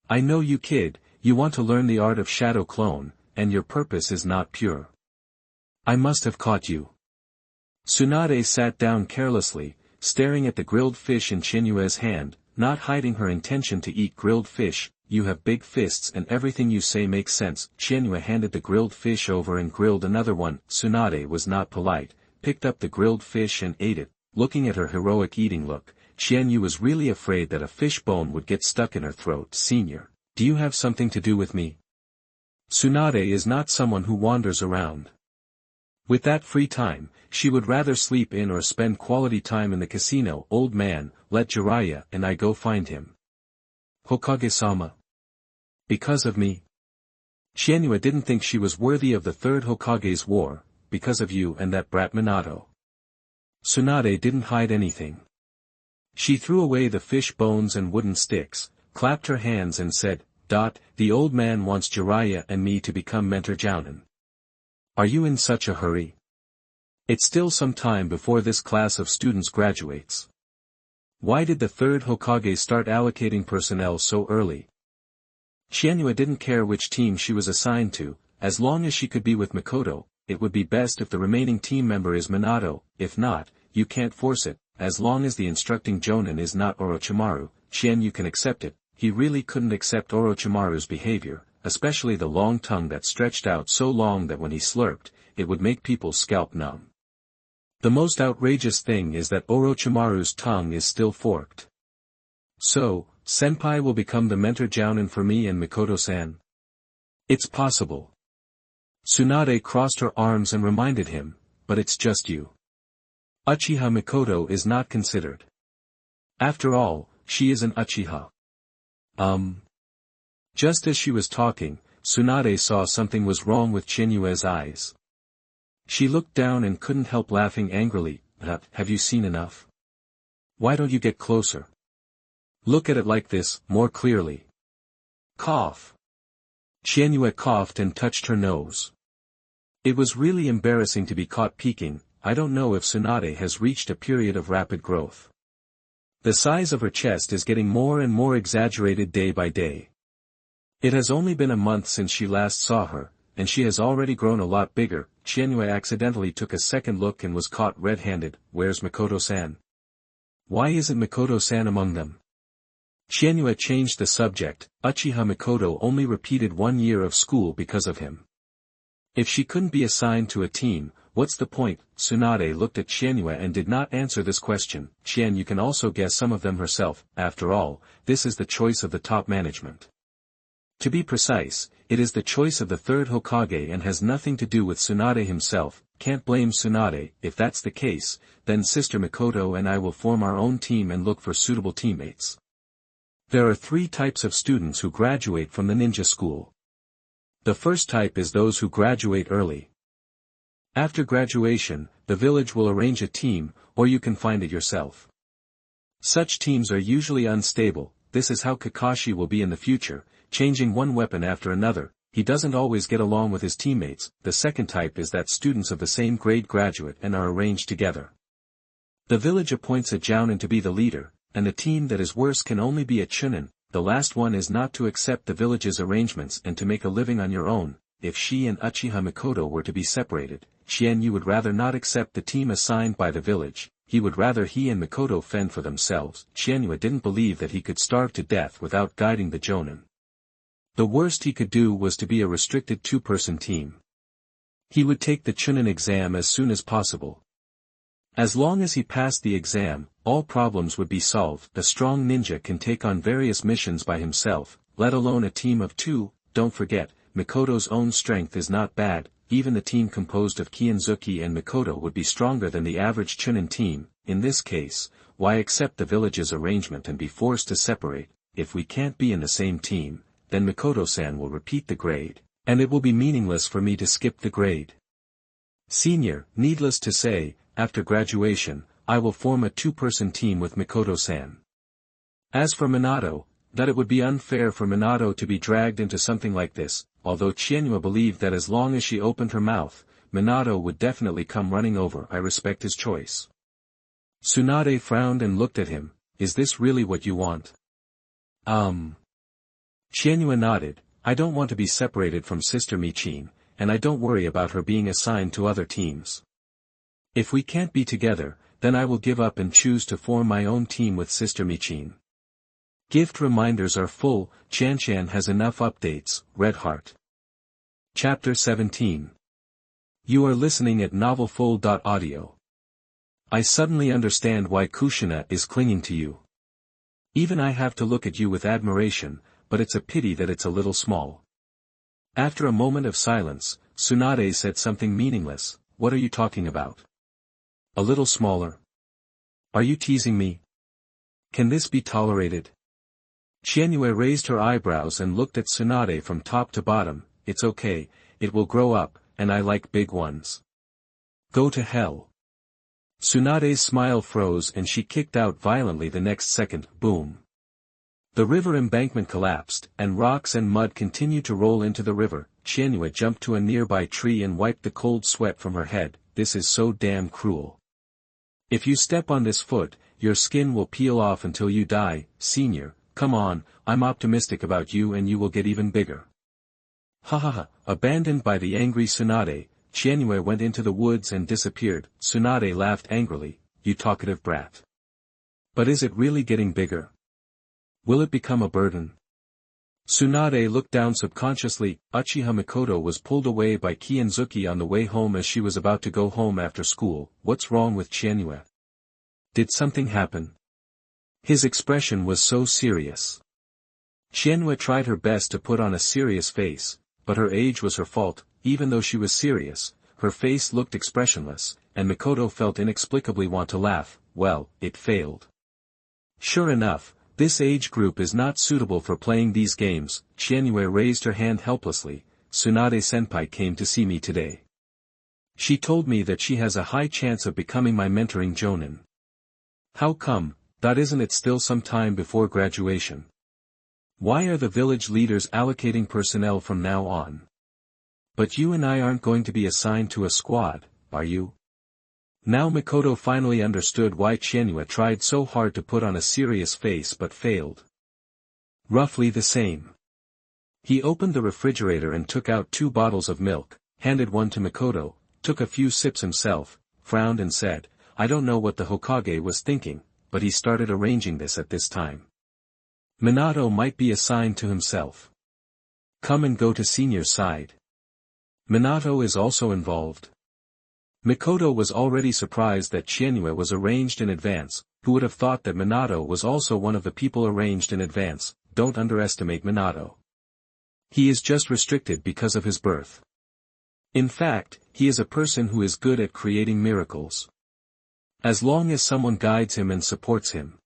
I know you kid, you want to learn the art of shadow clone, and your purpose is not pure. I must have caught you. Tsunade sat down carelessly, staring at the grilled fish in Qianyue's hand, not hiding her intention to eat grilled fish. You have big fists and everything you say makes sense. Qianyue handed the grilled fish over and grilled another one. Tsunade was not polite, picked up the grilled fish and ate it. Looking at her heroic eating look, Qianyue was really afraid that a fish bone would get stuck in her throat. Senior, do you have something to do with me? Tsunade is not someone who wanders around. With that free time, she would rather sleep in or spend quality time in the casino. Old man, let Jiraiya and I go find him. Hokage-sama. Because of me? Qianyue didn't think she was worthy of the third Hokage's war, because of you and that brat Minato. Tsunade didn't hide anything. She threw away the fish bones and wooden sticks, clapped her hands and said, The old man wants Jiraiya and me to become mentor Jounin. Are you in such a hurry? It's still some time before this class of students graduates. Why did the third Hokage start allocating personnel so early? Qianyue didn't care which team she was assigned to, as long as she could be with Mikoto. It would be best if the remaining team member is Minato. If not, you can't force it. As long as the instructing Jounin is not Orochimaru, Qianyue can accept it. He really couldn't accept Orochimaru's behavior, especially the long tongue that stretched out so long that when he slurped, it would make people's scalp numb. The most outrageous thing is that Orochimaru's tongue is still forked. So, Senpai will become the mentor Jounin for me and Mikoto-san? It's possible. Tsunade crossed her arms and reminded him, but it's just you. Uchiha Mikoto is not considered. After all, she is an Uchiha. Just as she was talking, Tsunade saw something was wrong with Qianyue's eyes. She looked down and couldn't help laughing angrily. Have you seen enough? Why don't you get closer? Look at it like this, more clearly. Cough. Qianyue coughed and touched her nose. It was really embarrassing to be caught peeking. I don't know if Tsunade has reached a period of rapid growth. The size of her chest is getting more and more exaggerated day by day. It has only been a month since she last saw her, and she has already grown a lot bigger. Qianyue accidentally took a second look and was caught red-handed. Where's Mikoto-san? Why isn't Mikoto-san among them? Qianyue changed the subject. Uchiha Mikoto only repeated 1 year of school because of him. If she couldn't be assigned to a team, what's the point? Tsunade looked at Qianyue and did not answer this question. You can also guess some of them herself. After all, this is the choice of the top management. To be precise, it is the choice of the third Hokage and has nothing to do with Tsunade himself. Can't blame Tsunade. If that's the case, then Sister Mikoto and I will form our own team and look for suitable teammates. There are 3 types of students who graduate from the ninja school. The first type is those who graduate early. After graduation, the village will arrange a team, or you can find it yourself. Such teams are usually unstable. This is how Kakashi will be in the future, changing one weapon after another. He doesn't always get along with his teammates. The second type is that students of the same grade graduate and are arranged together. The village appoints a Jounin to be the leader, and the team that is worse can only be a Chunin. The last one is not to accept the village's arrangements and to make a living on your own. If she and Uchiha Mikoto were to be separated, Qianyue would rather not accept the team assigned by the village. He would rather he and Mikoto fend for themselves. Qianyue didn't believe that he could starve to death without guiding the Jounin. The worst he could do was to be a restricted 2-person team. He would take the Chunin exam as soon as possible. As long as he passed the exam, all problems would be solved. A strong ninja can take on various missions by himself, let alone a team of two. Don't forget, Mikoto's own strength is not bad. Even the team composed of Qianzuki and Mikoto would be stronger than the average Chunin team. In this case, why accept the village's arrangement and be forced to separate? If we can't be in the same team, then Mikoto-san will repeat the grade, and it will be meaningless for me to skip the grade. Senior, needless to say, after graduation, I will form a two-person team with Mikoto-san. As for Minato, that it would be unfair for Minato to be dragged into something like this, although Qianyue believed that as long as she opened her mouth, Minato would definitely come running over. I respect his choice. Tsunade frowned and looked at him. Is this really what you want? Qianyue nodded. I don't want to be separated from Sister Michin, and I don't worry about her being assigned to other teams. If we can't be together, then I will give up and choose to form my own team with Sister Michin. Gift reminders are full. Chan has enough updates. Red Heart. Chapter 17. You are listening at novelfull.audio. I suddenly understand why Kushina is clinging to you. Even I have to look at you with admiration, but it's a pity that it's a little small. After a moment of silence, Tsunade said something meaningless. What are you talking about? A little smaller? Are you teasing me? Can this be tolerated? Qianyue raised her eyebrows and looked at Tsunade from top to bottom. It's okay, it will grow up, and I like big ones. Go to hell. Tsunade's smile froze and she kicked out violently the next second. Boom. The river embankment collapsed, and rocks and mud continued to roll into the river. Qianyue jumped to a nearby tree and wiped the cold sweat from her head. This is so damn cruel. If you step on this foot, your skin will peel off until you die. Senior, come on, I'm optimistic about you and you will get even bigger. Ha ha ha. Abandoned by the angry Tsunade, Qianyue went into the woods and disappeared. Tsunade laughed angrily. You talkative brat. But is it really getting bigger? Will it become a burden? Tsunade looked down subconsciously. Uchiha Mikoto was pulled away by Qianzuki on the way home as she was about to go home after school. What's wrong with Qianyue? Did something happen? His expression was so serious. Qianyue tried her best to put on a serious face, but her age was her fault. Even though she was serious, her face looked expressionless, and Mikoto felt inexplicably want to laugh. Well, it failed. Sure enough, this age group is not suitable for playing these games. Qianyue raised her hand helplessly. Tsunade-senpai came to see me today. She told me that she has a high chance of becoming my mentoring jonin. How come? That isn't it still some time before graduation? Why are the village leaders allocating personnel from now on? But you and I aren't going to be assigned to a squad, are you? Now Mikoto finally understood why Qianyue tried so hard to put on a serious face but failed. Roughly the same. He opened the refrigerator and took out 2 bottles of milk, handed one to Mikoto, took a few sips himself, frowned and said, I don't know what the Hokage was thinking, but he started arranging this at this time. Minato might be assigned to himself. Come and go to senior's side. Minato is also involved. Mikoto was already surprised that Qianyue was arranged in advance. Who would have thought that Minato was also one of the people arranged in advance? Don't underestimate Minato. He is just restricted because of his birth. In fact, he is a person who is good at creating miracles. As long as someone guides him and supports him.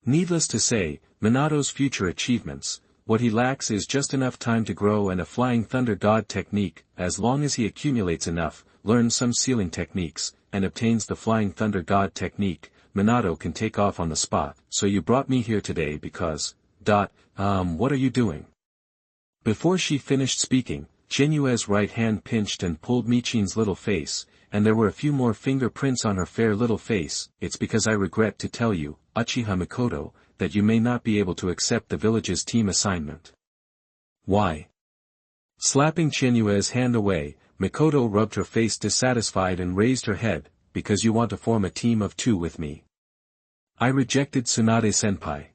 Needless to say, Minato's future achievements, what he lacks is just enough time to grow and a flying thunder god technique. As long as he accumulates enough, learns some sealing techniques, and obtains the flying thunder god technique, Minato can take off on the spot. So you brought me here today because, what are you doing? Before she finished speaking, Qianyue's right hand pinched and pulled Michin's little face, and there were a few more fingerprints on her fair little face. It's because I regret to tell you, Uchiha Mikoto, that you may not be able to accept the village's team assignment. Why? Slapping Qianyue's hand away, Mikoto rubbed her face dissatisfied and raised her head. Because you want to form a team of 2 with me. I rejected Tsunade-senpai.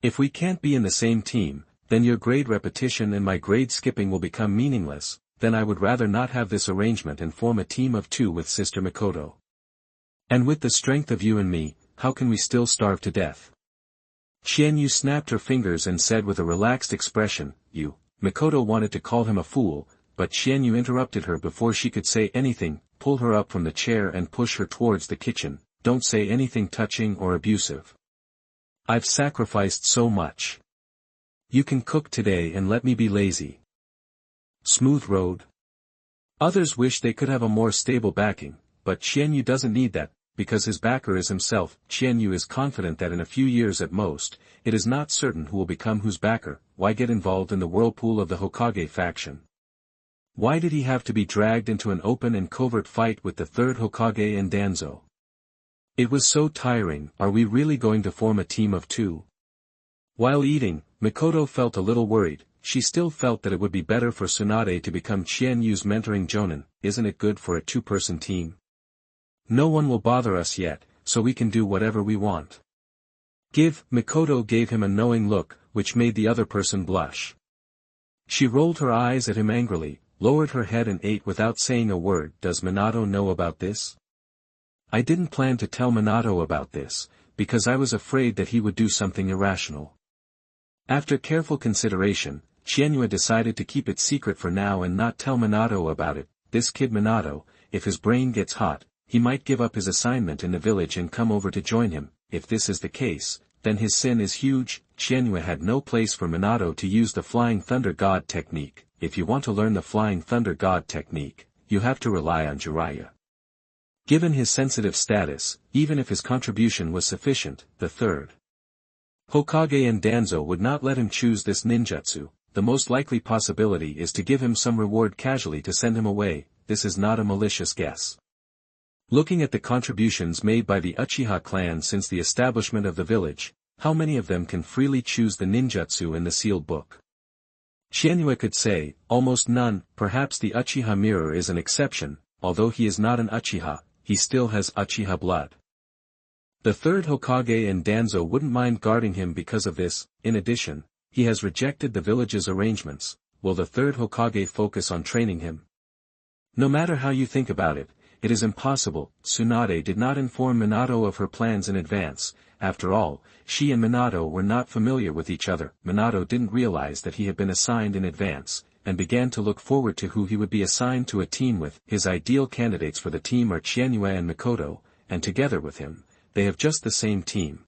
If we can't be in the same team, then your grade repetition and my grade skipping will become meaningless. Then I would rather not have this arrangement and form a team of 2 with Sister Mikoto. And with the strength of you and me, how can we still starve to death? Qianyue snapped her fingers and said with a relaxed expression, "You." Mikoto wanted to call him a fool, but Qianyue interrupted her before she could say anything, pull her up from the chair and push her towards the kitchen. "Don't say anything touching or abusive. I've sacrificed so much. You can cook today and let me be lazy." Smooth road. Others wish they could have a more stable backing, but Qianyue doesn't need that, because his backer is himself. Qianyue is confident that in a few years at most, it is not certain who will become whose backer. Why get involved in the whirlpool of the Hokage faction? Why did he have to be dragged into an open and covert fight with the third Hokage and Danzo? It was so tiring. Are we really going to form a team of two? While eating, Mikoto felt a little worried. She still felt that it would be better for Tsunade to become Qianyue's mentoring jonin. Isn't it good for a two-person team? No one will bother us yet, so we can do whatever we want. Mikoto gave him a knowing look, which made the other person blush. She rolled her eyes at him angrily, lowered her head and ate without saying a word. Does Minato know about this? I didn't plan to tell Minato about this, because I was afraid that he would do something irrational. After careful consideration, Qianyue decided to keep it secret for now and not tell Minato about it. This kid Minato, if his brain gets hot, he might give up his assignment in the village and come over to join him. If this is the case, then his sin is huge. Qianyue had no place for Minato to use the Flying Thunder God technique. If you want to learn the Flying Thunder God technique, you have to rely on Jiraiya. Given his sensitive status, even if his contribution was sufficient, the third Hokage and Danzo would not let him choose this ninjutsu. The most likely possibility is to give him some reward casually to send him away. This is not a malicious guess. Looking at the contributions made by the Uchiha clan since the establishment of the village, how many of them can freely choose the ninjutsu in the sealed book? Qianyue could say, almost none. Perhaps the Uchiha mirror is an exception. Although he is not an Uchiha, he still has Uchiha blood. The third Hokage and Danzo wouldn't mind guarding him because of this. In addition, he has rejected the village's arrangements. Will the third Hokage focus on training him? No matter how you think about it, it is impossible. Tsunade did not inform Minato of her plans in advance. After all, she and Minato were not familiar with each other. Minato didn't realize that he had been assigned in advance, and began to look forward to who he would be assigned to a team with. His ideal candidates for the team are Qianyue and Mikoto, and together with him, they have just the same team.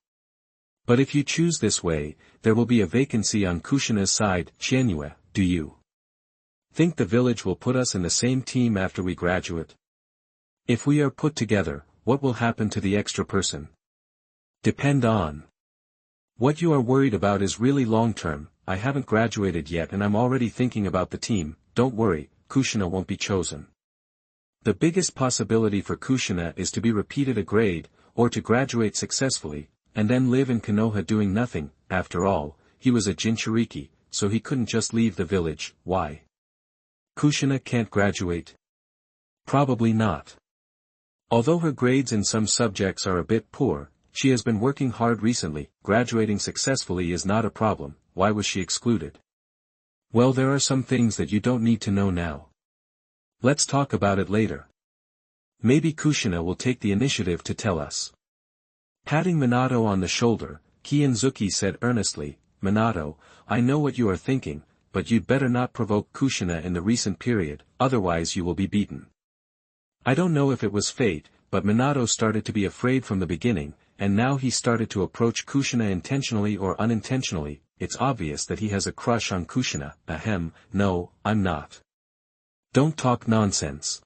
But if you choose this way, there will be a vacancy on Kushina's side. Qianyue, do you think the village will put us in the same team after we graduate? If we are put together, what will happen to the extra person? Depend on. What you are worried about is really long-term. I haven't graduated yet and I'm already thinking about the team. Don't worry, Kushina won't be chosen. The biggest possibility for Kushina is to be repeated a grade, or to graduate successfully, and then live in Konoha doing nothing. After all, he was a Jinchuriki, so he couldn't just leave the village. Why? Kushina can't graduate? Probably not. Although her grades in some subjects are a bit poor, she has been working hard recently. Graduating successfully is not a problem. Why was she excluded? Well, there are some things that you don't need to know now. Let's talk about it later. Maybe Kushina will take the initiative to tell us. Patting Minato on the shoulder, Kianzuki said earnestly, Minato, I know what you are thinking, but you'd better not provoke Kushina in the recent period, otherwise you will be beaten. I don't know if it was fate, but Minato started to be afraid from the beginning, and now he started to approach Kushina intentionally or unintentionally. It's obvious that he has a crush on Kushina. Ahem, no, I'm not. Don't talk nonsense.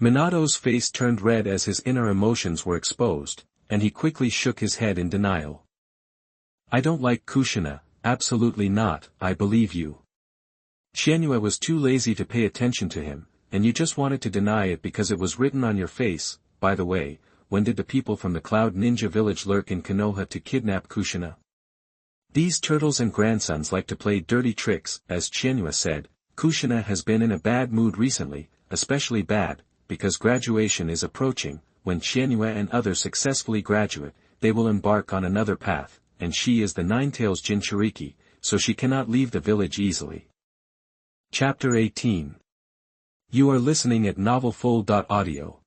Minato's face turned red as his inner emotions were exposed, and he quickly shook his head in denial. I don't like Kushina, absolutely not. I believe you. Qianyue was too lazy to pay attention to him, and you just wanted to deny it because it was written on your face. By the way, when did the people from the Cloud Ninja Village lurk in Konoha to kidnap Kushina? These turtles and grandsons like to play dirty tricks. As Qianyue said, Kushina has been in a bad mood recently, especially bad, because graduation is approaching. When Qianyue and others successfully graduate, they will embark on another path, and she is the Ninetails Jinchuriki, so she cannot leave the village easily. Chapter 18. You are listening at novelfull.audio.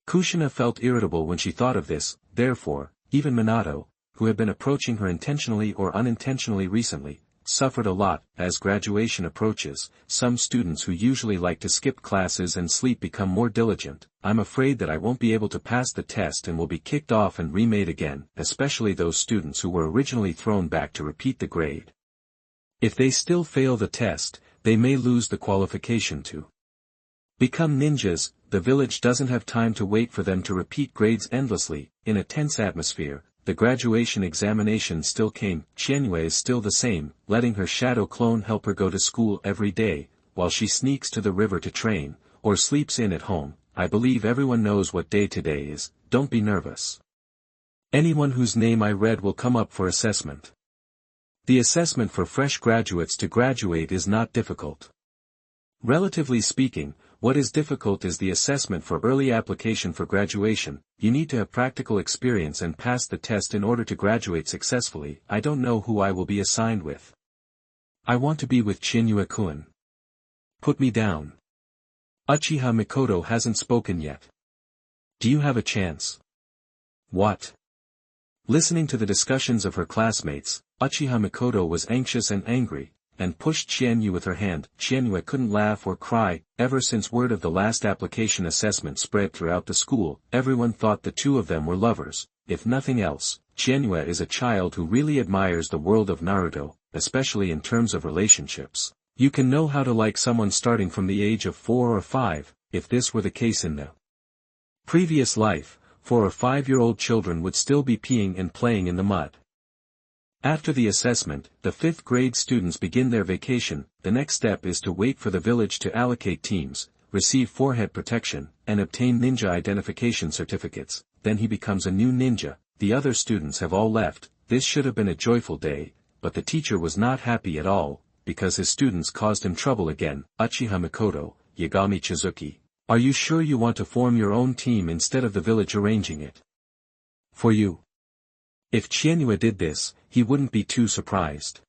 Kushina felt irritable when she thought of this, therefore, even Minato, who had been approaching her intentionally or unintentionally recently, suffered a lot. As graduation approaches, some students who usually like to skip classes and sleep become more diligent. I'm afraid that I won't be able to pass the test and will be kicked off and remade again, especially those students who were originally thrown back to repeat the grade. If they still fail the test, they may lose the qualification to become ninjas. The village doesn't have time to wait for them to repeat grades endlessly. In a tense atmosphere, the graduation examination still came. Qianyue is still the same, letting her shadow clone help her go to school every day, while she sneaks to the river to train, or sleeps in at home. I believe everyone knows what day today is, don't be nervous. Anyone whose name I read will come up for assessment. The assessment for fresh graduates to graduate is not difficult. Relatively speaking, what is difficult is the assessment for early application for graduation. You need to have practical experience and pass the test in order to graduate successfully. I don't know who I will be assigned with. I want to be with Qianyue-kun. Put me down. Uchiha Mikoto hasn't spoken yet. Do you have a chance? What? Listening to the discussions of her classmates, Uchiha Mikoto was anxious and angry, and pushed Qianyue with her hand. Qianyue couldn't laugh or cry. Ever since word of the last application assessment spread throughout the school, everyone thought the two of them were lovers. If nothing else, Qianyue is a child who really admires the world of Naruto, especially in terms of relationships. You can know how to like someone starting from the age of 4 or 5, if this were the case in the previous life, 4 or 5-year-old children would still be peeing and playing in the mud. After the assessment, the 5th grade students begin their vacation. The next step is to wait for the village to allocate teams, receive forehead protection, and obtain ninja identification certificates. Then he becomes a new ninja. The other students have all left. This should have been a joyful day, but the teacher was not happy at all, because his students caused him trouble again. Uchiha Mikoto, Yagami Chizuki, are you sure you want to form your own team instead of the village arranging it for you? If Qianyue did this, he wouldn't be too surprised.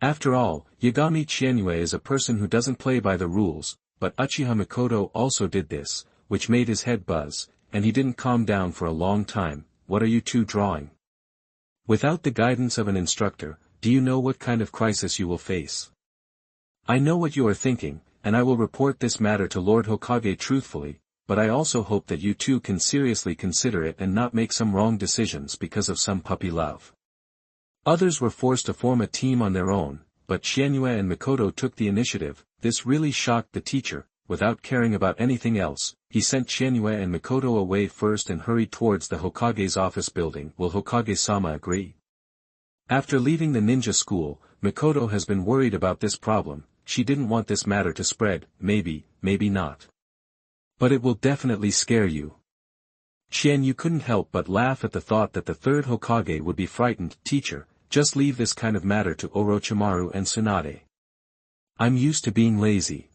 After all, Yagami Qianyue is a person who doesn't play by the rules, but Uchiha Mikoto also did this, which made his head buzz, and he didn't calm down for a long time. What are you two drawing? Without the guidance of an instructor, do you know what kind of crisis you will face? I know what you are thinking, and I will report this matter to Lord Hokage truthfully, but I also hope that you two can seriously consider it and not make some wrong decisions because of some puppy love. Others were forced to form a team on their own, but Qianyue and Mikoto took the initiative. This really shocked the teacher. Without caring about anything else, he sent Qianyue and Mikoto away first and hurried towards the Hokage's office building. Will Hokage-sama agree? After leaving the ninja school, Mikoto has been worried about this problem. She didn't want this matter to spread. Maybe not. But it will definitely scare you. Qianyue couldn't help but laugh at the thought that the 3rd Hokage would be frightened. Teacher, just leave this kind of matter to Orochimaru and Tsunade. I'm used to being lazy.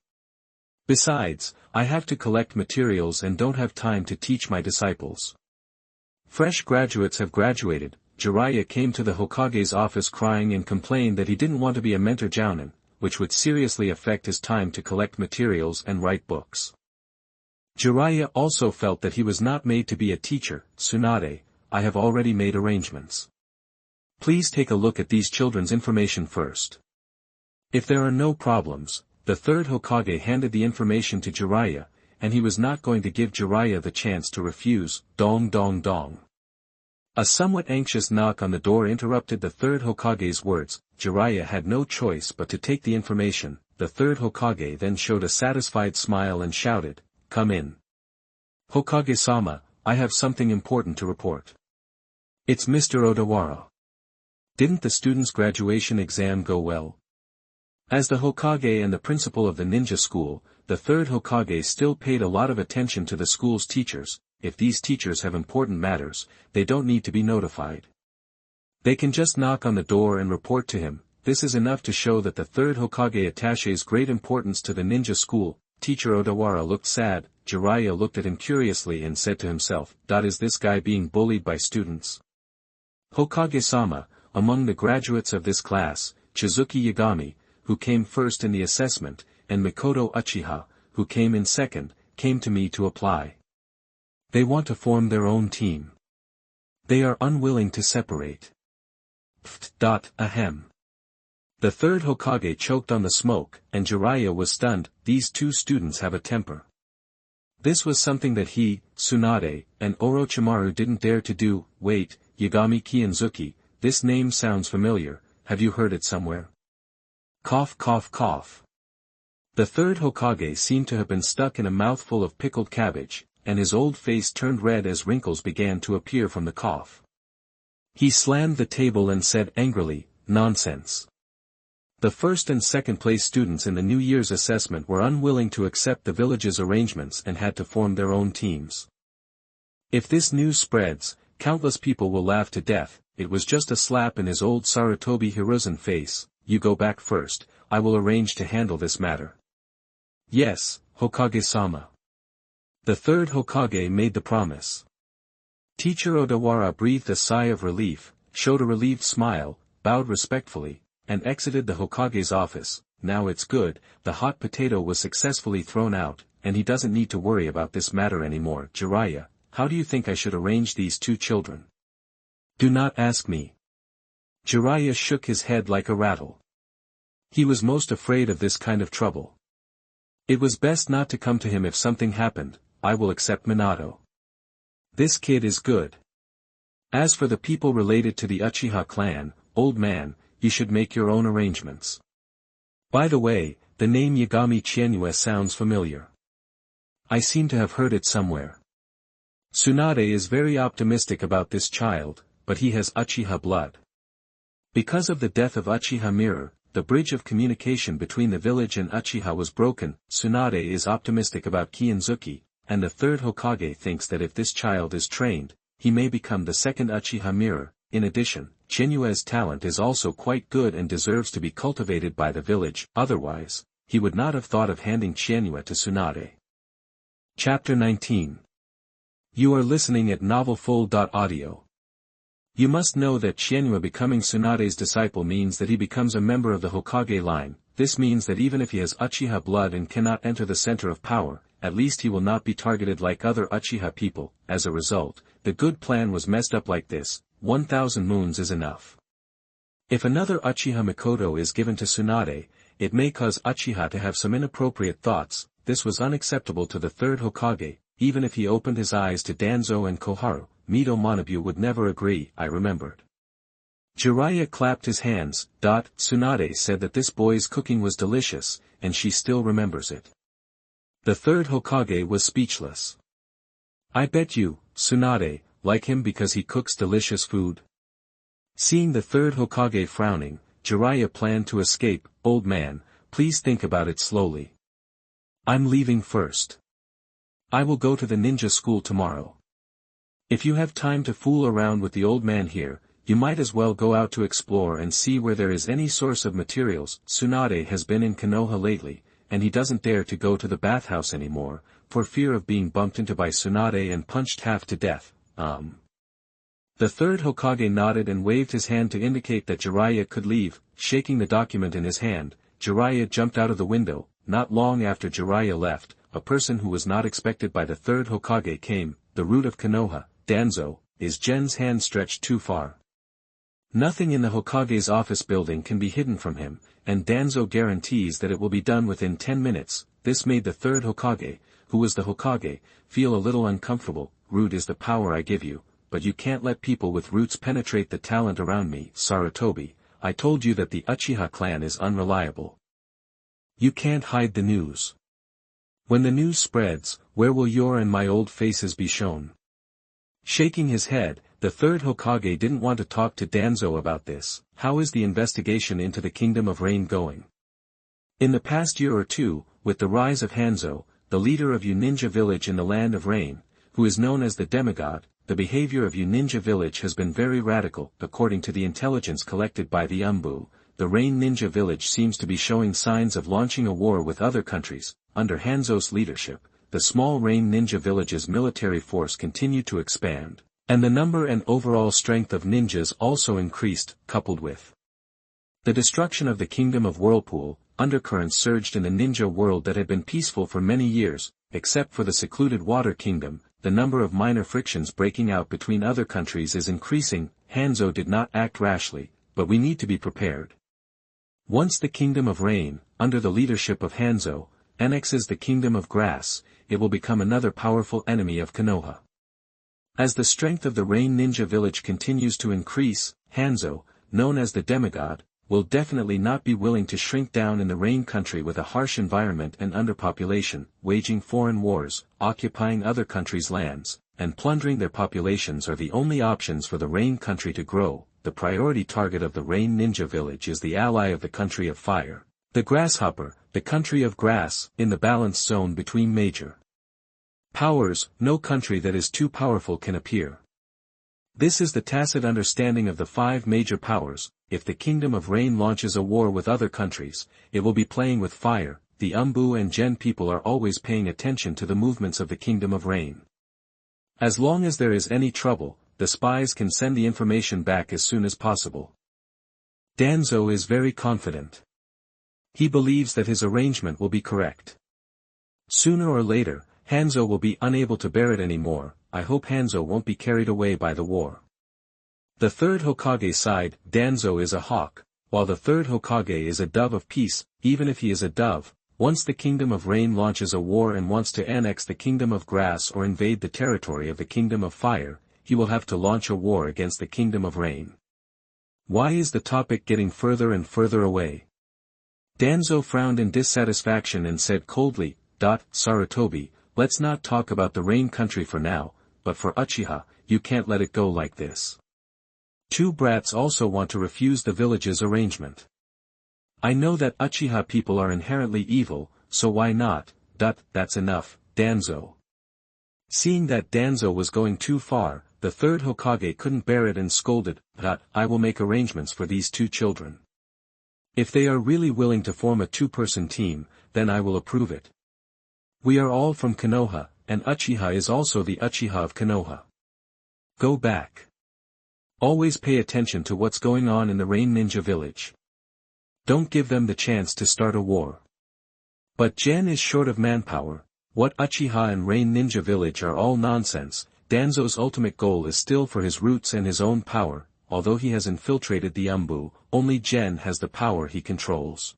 Besides, I have to collect materials and don't have time to teach my disciples. Fresh graduates have graduated. Jiraiya came to the Hokage's office crying and complained that he didn't want to be a mentor jounin, which would seriously affect his time to collect materials and write books. Jiraiya also felt that he was not made to be a teacher. Tsunade, I have already made arrangements. Please take a look at these children's information first. If there are no problems, the 3rd Hokage handed the information to Jiraiya, and he was not going to give Jiraiya the chance to refuse. Dong dong dong. A somewhat anxious knock on the door interrupted the 3rd Hokage's words. Jiraiya had no choice but to take the information. The 3rd Hokage then showed a satisfied smile and shouted, "Come in." Hokage-sama, I have something important to report. It's Mr. Odawara. Didn't the students' graduation exam go well? As the Hokage and the principal of the ninja school, the 3rd Hokage still paid a lot of attention to the school's teachers. If these teachers have important matters, they don't need to be notified. They can just knock on the door and report to him. This is enough to show that the 3rd Hokage attaches great importance to the ninja school. Teacher Odawara looked sad. Jiraiya looked at him curiously and said to himself, Is this guy being bullied by students? Hokage-sama, among the graduates of this class, Chizuki Yagami, who came first in the assessment, and Mikoto Uchiha, who came in second, came to me to apply. They want to form their own team. They are unwilling to separate. Ahem. The third Hokage choked on the smoke, and Jiraiya was stunned. These two students have a temper. This was something that he, Tsunade, and Orochimaru didn't dare to do. Wait, Yagami Kianzuki, this name sounds familiar, have you heard it somewhere? Cough cough cough. The third Hokage seemed to have been stuck in a mouthful of pickled cabbage, and his old face turned red as wrinkles began to appear from the cough. He slammed the table and said angrily, nonsense. The first and second place students in the New Year's assessment were unwilling to accept the village's arrangements and had to form their own teams. If this news spreads, countless people will laugh to death. It was just a slap in his old Sarutobi Hiruzen face. You go back first, I will arrange to handle this matter. Yes, Hokage-sama. The third Hokage made the promise. Teacher Odawara breathed a sigh of relief, showed a relieved smile, bowed respectfully, and exited the Hokage's office. Now it's good, the hot potato was successfully thrown out, and he doesn't need to worry about this matter anymore. Jiraiya, how do you think I should arrange these two children? Do not ask me. Jiraiya shook his head like a rattle. He was most afraid of this kind of trouble. It was best not to come to him if something happened. I will accept Minato. This kid is good. As for the people related to the Uchiha clan, old man, you should make your own arrangements. By the way, the name Yagami Qianyue sounds familiar. I seem to have heard it somewhere. Tsunade is very optimistic about this child, but he has Uchiha blood. Because of the death of Uchiha Mirror, the bridge of communication between the village and Uchiha was broken. Tsunade is optimistic about Kianzuki, and the third Hokage thinks that if this child is trained, he may become the second Uchiha Mirror. In addition, Qianyue's talent is also quite good and deserves to be cultivated by the village, otherwise, he would not have thought of handing Qianyue to Tsunade. Chapter 19. You are listening at novelfull.audio. You must know that Qianyue becoming Tsunade's disciple means that he becomes a member of the Hokage line. This means that even if he has Uchiha blood and cannot enter the center of power, at least he will not be targeted like other Uchiha people. As a result, the good plan was messed up like this. 1,000 moons is enough. If another Uchiha Mikoto is given to Tsunade, it may cause Uchiha to have some inappropriate thoughts. This was unacceptable to the third Hokage. Even if he opened his eyes to Danzo and Koharu, Mido Manabu would never agree. I remembered. Jiraiya clapped his hands. Tsunade said that this boy's cooking was delicious, and she still remembers it. The third Hokage was speechless. I bet you, Tsunade, like him because he cooks delicious food. Seeing the third Hokage frowning, Jiraiya planned to escape. Old man, please think about it slowly. I'm leaving first. I will go to the ninja school tomorrow. If you have time to fool around with the old man here, you might as well go out to explore and see where there is any source of materials. Tsunade has been in Konoha lately, and he doesn't dare to go to the bathhouse anymore, for fear of being bumped into by Tsunade and punched half to death. The third Hokage nodded and waved his hand to indicate that Jiraiya could leave. Shaking the document in his hand, Jiraiya jumped out of the window. Not long after Jiraiya left, a person who was not expected by the third Hokage came. The root of Konoha, Danzo. Is Gen's hand stretched too far? Nothing in the Hokage's office building can be hidden from him, and Danzo guarantees that it will be done within 10 minutes. This made the third Hokage, who was the Hokage, feel a little uncomfortable. Root is the power I give you, but you can't let people with roots penetrate the talent around me. Sarutobi, I told you that the Uchiha clan is unreliable. You can't hide the news. When the news spreads, where will your and my old faces be shown? Shaking his head, the third Hokage didn't want to talk to Danzo about this. How is the investigation into the Kingdom of Rain going? In the past year or two, with the rise of Hanzo, the leader of Uninja village in the Land of Rain, who is known as the demigod, the behavior of Uninja village has been very radical. According to the intelligence collected by the Umbu, the Rain Ninja village seems to be showing signs of launching a war with other countries. Under Hanzo's leadership, the small Rain Ninja village's military force continued to expand, and the number and overall strength of ninjas also increased. Coupled with the destruction of the Kingdom of Whirlpool, undercurrents surged in the ninja world that had been peaceful for many years, except for the secluded Water Kingdom. the number of minor frictions breaking out between other countries is increasing. Hanzo did not act rashly, but we need to be prepared. Once the Kingdom of Rain, under the leadership of Hanzo, annexes the Kingdom of Grass, it will become another powerful enemy of Konoha. As the strength of the Rain Ninja Village continues to increase, Hanzo, known as the demigod, will definitely not be willing to shrink down in the Rain country with a harsh environment and underpopulation, waging foreign wars, occupying other countries' lands, and plundering their populations are the only options for the Rain country to grow. The priority target of the Rain Ninja Village is the ally of the country of fire, the Grasshopper, the country of grass, in the balance zone between major powers. No country that is too powerful can appear. This is the tacit understanding of the five major powers. If the Kingdom of Rain launches a war with other countries, it will be playing with fire. The Umbu and Gen people are always paying attention to the movements of the Kingdom of Rain. As long as there is any trouble, the spies can send the information back as soon as possible. Danzo is very confident. He believes that his arrangement will be correct. Sooner or later, Hanzo will be unable to bear it anymore. I hope Hanzo won't be carried away by the war. The third Hokage side, Danzo is a hawk, while the third Hokage is a dove of peace. Even if he is a dove, once the Kingdom of Rain launches a war and wants to annex the Kingdom of Grass or invade the territory of the Kingdom of Fire, he will have to launch a war against the Kingdom of Rain. Why is the topic getting further and further away? Danzo frowned in dissatisfaction and said coldly, Sarutobi, let's not talk about the Rain country for now, but for Uchiha, you can't let it go like this. Two brats also want to refuse the village's arrangement. I know that Uchiha people are inherently evil, so why not? That's enough, Danzo. Seeing that Danzo was going too far, the third Hokage couldn't bear it and scolded, I will make arrangements for these two children. If they are really willing to form a two-person team, then I will approve it. We are all from Konoha, and Uchiha is also the Uchiha of Konoha. Go back. Always pay attention to what's going on in the Rain Ninja Village. Don't give them the chance to start a war. But Gen is short of manpower. What Uchiha and Rain Ninja Village are all nonsense. Danzo's ultimate goal is still for his roots and his own power. Although he has infiltrated the Umbu, only Gen has the power he controls.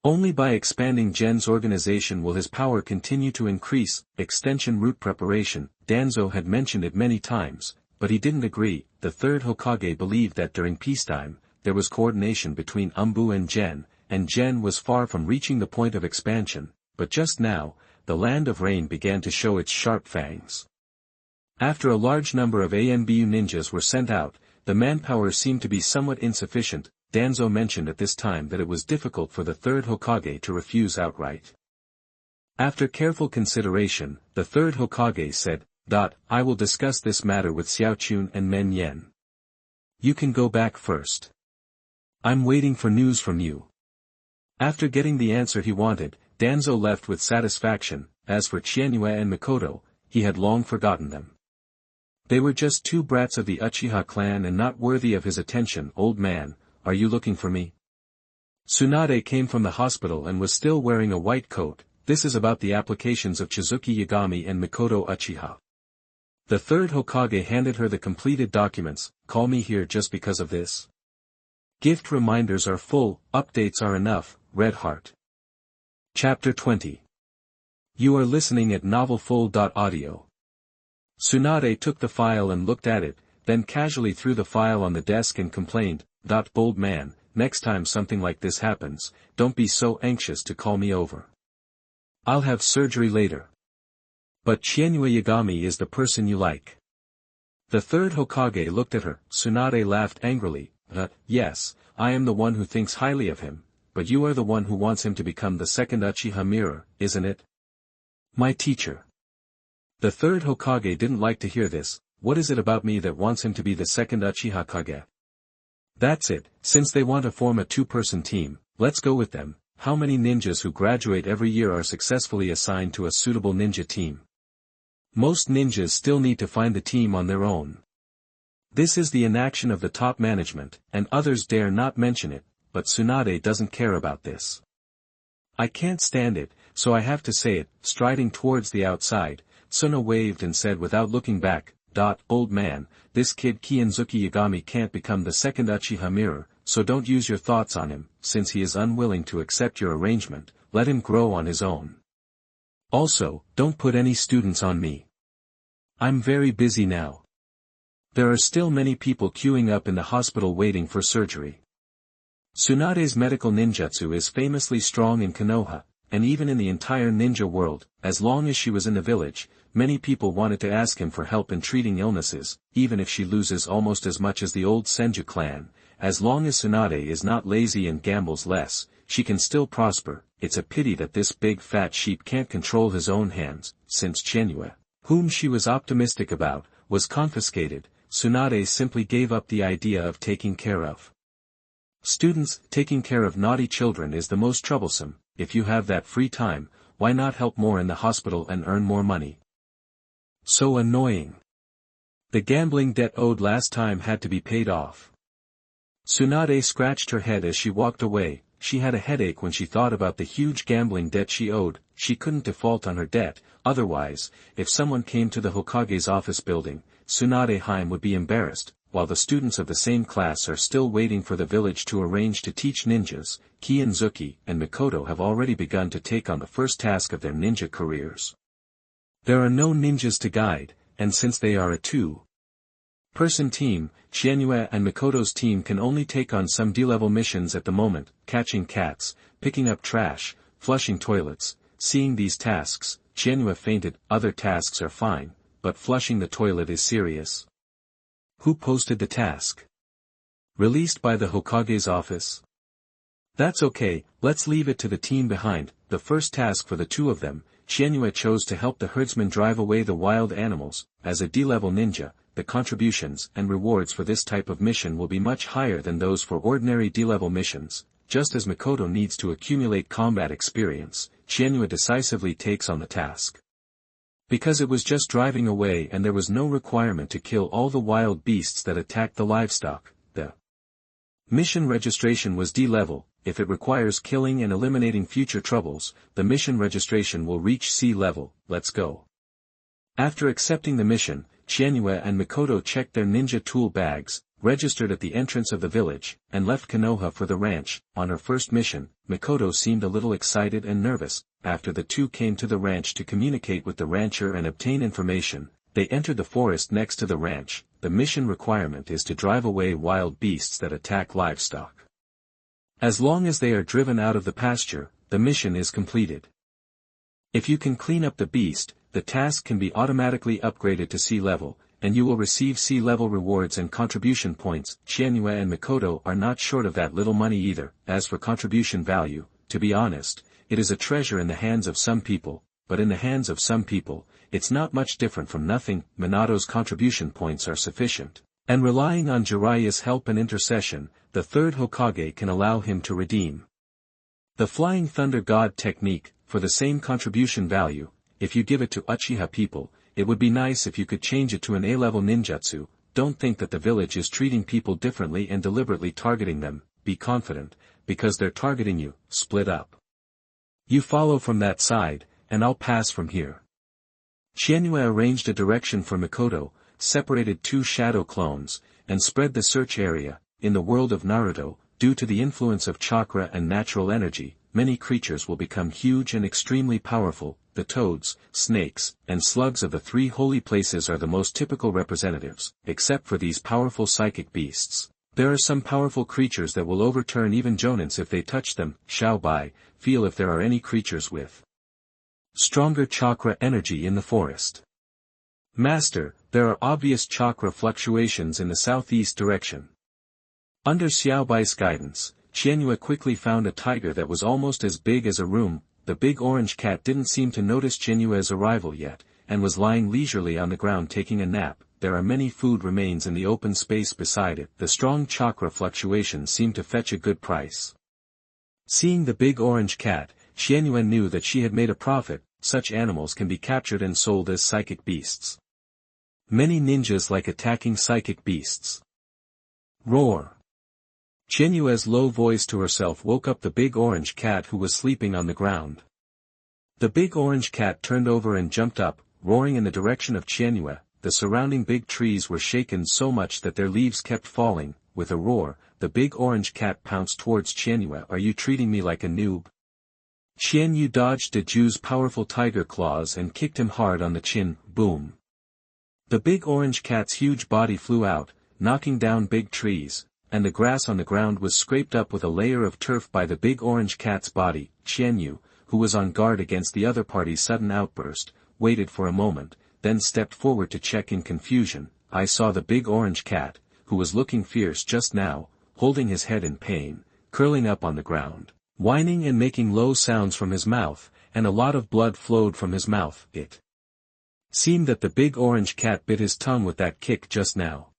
Only by expanding Gen's organization will his power continue to increase. Extension route preparation. Danzo had mentioned it many times, but he didn't agree. The third Hokage believed that during peacetime, there was coordination between Umbu and Gen was far from reaching the point of expansion, but just now, the Land of Rain began to show its sharp fangs. After a large number of ANBU ninjas were sent out, the manpower seemed to be somewhat insufficient. Danzo mentioned at this time that it was difficult for the third Hokage to refuse outright. After careful consideration, the third Hokage said, I will discuss this matter with Xiaochun and Men Yen. You can go back first. I'm waiting for news from you. After getting the answer he wanted, Danzo left with satisfaction. As for Qianyue and Mikoto, he had long forgotten them. They were just two brats of the Uchiha clan and not worthy of his attention. Old man, are you looking for me? Tsunade came from the hospital and was still wearing a white coat. This is about the applications of Chizuki Yagami and Mikoto Uchiha. The third Hokage handed her the completed documents. Call me here just because of this. Gift reminders are full, updates are enough. Red Heart. Chapter 20. You are listening at novelfull.audio. Tsunade took the file and looked at it, then casually threw the file on the desk and complained, Bold man, next time something like this happens, don't be so anxious to call me over. I'll have surgery later. But Qianyue Yagami is the person you like. The third Hokage looked at her. Tsunade laughed angrily. Yes, I am the one who thinks highly of him, but you are the one who wants him to become the second Uchiha mirror, isn't it? My teacher. The third Hokage didn't like to hear this. What is it about me that wants him to be the second Uchiha Kage? That's it. Since they want to form a two-person team, let's go with them. How many ninjas who graduate every year are successfully assigned to a suitable ninja team? Most ninjas still need to find the team on their own. This is the inaction of the top management, and others dare not mention it, but Tsunade doesn't care about this. I can't stand it, so I have to say it. Striding towards the outside, Suna waved and said without looking back, "Old man, this kid Qianzuki Yagami can't become the second Uchiha mirror, so don't use your thoughts on him, since he is unwilling to accept your arrangement, let him grow on his own. Also, don't put any students on me. I'm very busy now. There are still many people queuing up in the hospital waiting for surgery." Tsunade's medical ninjutsu is famously strong in Konoha, and even in the entire ninja world. As long as she was in the village, many people wanted to ask him for help in treating illnesses, even if she loses almost as much as the old Senju clan. As long as Tsunade is not lazy and gambles less, she can still prosper. It's a pity that this big fat sheep can't control his own hands, since Qianyue, whom she was optimistic about, was confiscated. Tsunade simply gave up the idea of taking care of students. Taking care of naughty children is the most troublesome. If you have that free time, why not help more in the hospital and earn more money? So annoying. The gambling debt owed last time had to be paid off. Tsunade scratched her head as she walked away. She had a headache when she thought about the huge gambling debt she owed. She couldn't default on her debt, otherwise, if someone came to the Hokage's office building, Tsunade Heim would be embarrassed. While the students of the same class are still waiting for the village to arrange to teach ninjas, Qianzuki and Mikoto have already begun to take on the first task of their ninja careers. There are no ninjas to guide, and since they are a two-person team, Qianyue and Mikoto's team can only take on some D-level missions at the moment: catching cats, picking up trash, flushing toilets. Seeing these tasks, Qianyue fainted. Other tasks are fine, but flushing the toilet is serious. Who posted the task? Released by the Hokage's office? That's okay, let's leave it to the team behind. The first task for the two of them, Qianyue chose to help the herdsman drive away the wild animals. As a D-level ninja, the contributions and rewards for this type of mission will be much higher than those for ordinary D-level missions. Just as Mikoto needs to accumulate combat experience, Qianyue decisively takes on the task. Because it was just driving away and there was no requirement to kill all the wild beasts that attacked the livestock, the mission registration was D-level. If it requires killing and eliminating future troubles, the mission registration will reach C level. Let's go. After accepting the mission, Qianyue and Mikoto checked their ninja tool bags, registered at the entrance of the village, and left Konoha for the ranch. On her first mission, Mikoto seemed a little excited and nervous. After the two came to the ranch to communicate with the rancher and obtain information, they entered the forest next to the ranch. The mission requirement is to drive away wild beasts that attack livestock. As long as they are driven out of the pasture, the mission is completed. If you can clean up the beast, the task can be automatically upgraded to C level, and you will receive C level rewards and contribution points. Qianyue and Mikoto are not short of that little money either. As for contribution value, to be honest, it is a treasure in the hands of some people, but in the hands of some people, it's not much different from nothing. Minato's contribution points are sufficient, and relying on Jiraiya's help and intercession, the third Hokage can allow him to redeem the Flying Thunder God technique. For the same contribution value, if you give it to Uchiha people, it would be nice if you could change it to an A-level ninjutsu. Don't think that the village is treating people differently and deliberately targeting them. Be confident, because they're targeting you. Split up. You follow from that side, and I'll pass from here. Qianyue arranged a direction for Mikoto, separated two shadow clones, and spread the search area. In the world of Naruto, due to the influence of chakra and natural energy, many creatures will become huge and extremely powerful. The toads, snakes, and slugs of the three holy places are the most typical representatives. Except for these powerful psychic beasts, there are some powerful creatures that will overturn even jonins if they touch them. Xiaobai, feel if there are any creatures with stronger chakra energy in the forest. Master, there are obvious chakra fluctuations in the southeast direction. Under Xiaobai's guidance, Qianyue quickly found a tiger that was almost as big as a room. The big orange cat didn't seem to notice Qianyue's arrival yet, and was lying leisurely on the ground taking a nap. There are many food remains in the open space beside it. The strong chakra fluctuations seemed to fetch a good price. Seeing the big orange cat, Qianyue knew that she had made a profit. Such animals can be captured and sold as psychic beasts. Many ninjas like attacking psychic beasts. Roar! Qianyue's low voice to herself woke up the big orange cat who was sleeping on the ground. The big orange cat turned over and jumped up. roaring in the direction of Qianyue. The surrounding big trees were shaken so much that their leaves kept falling. With a roar, the big orange cat pounced towards Qianyue. Are you treating me like a noob? Qianyue dodged Deju's powerful tiger claws and kicked him hard on the chin. Boom. The big orange cat's huge body flew out, knocking down big trees, and the grass on the ground was scraped up with a layer of turf by the big orange cat's body. Qianyue, who was on guard against the other party's sudden outburst, waited for a moment, then stepped forward to check in confusion. I saw the big orange cat, who was looking fierce just now, holding his head in pain, curling up on the ground, whining and making low sounds from his mouth, and a lot of blood flowed from his mouth. It seemed that the big orange cat bit his tongue with that kick just now.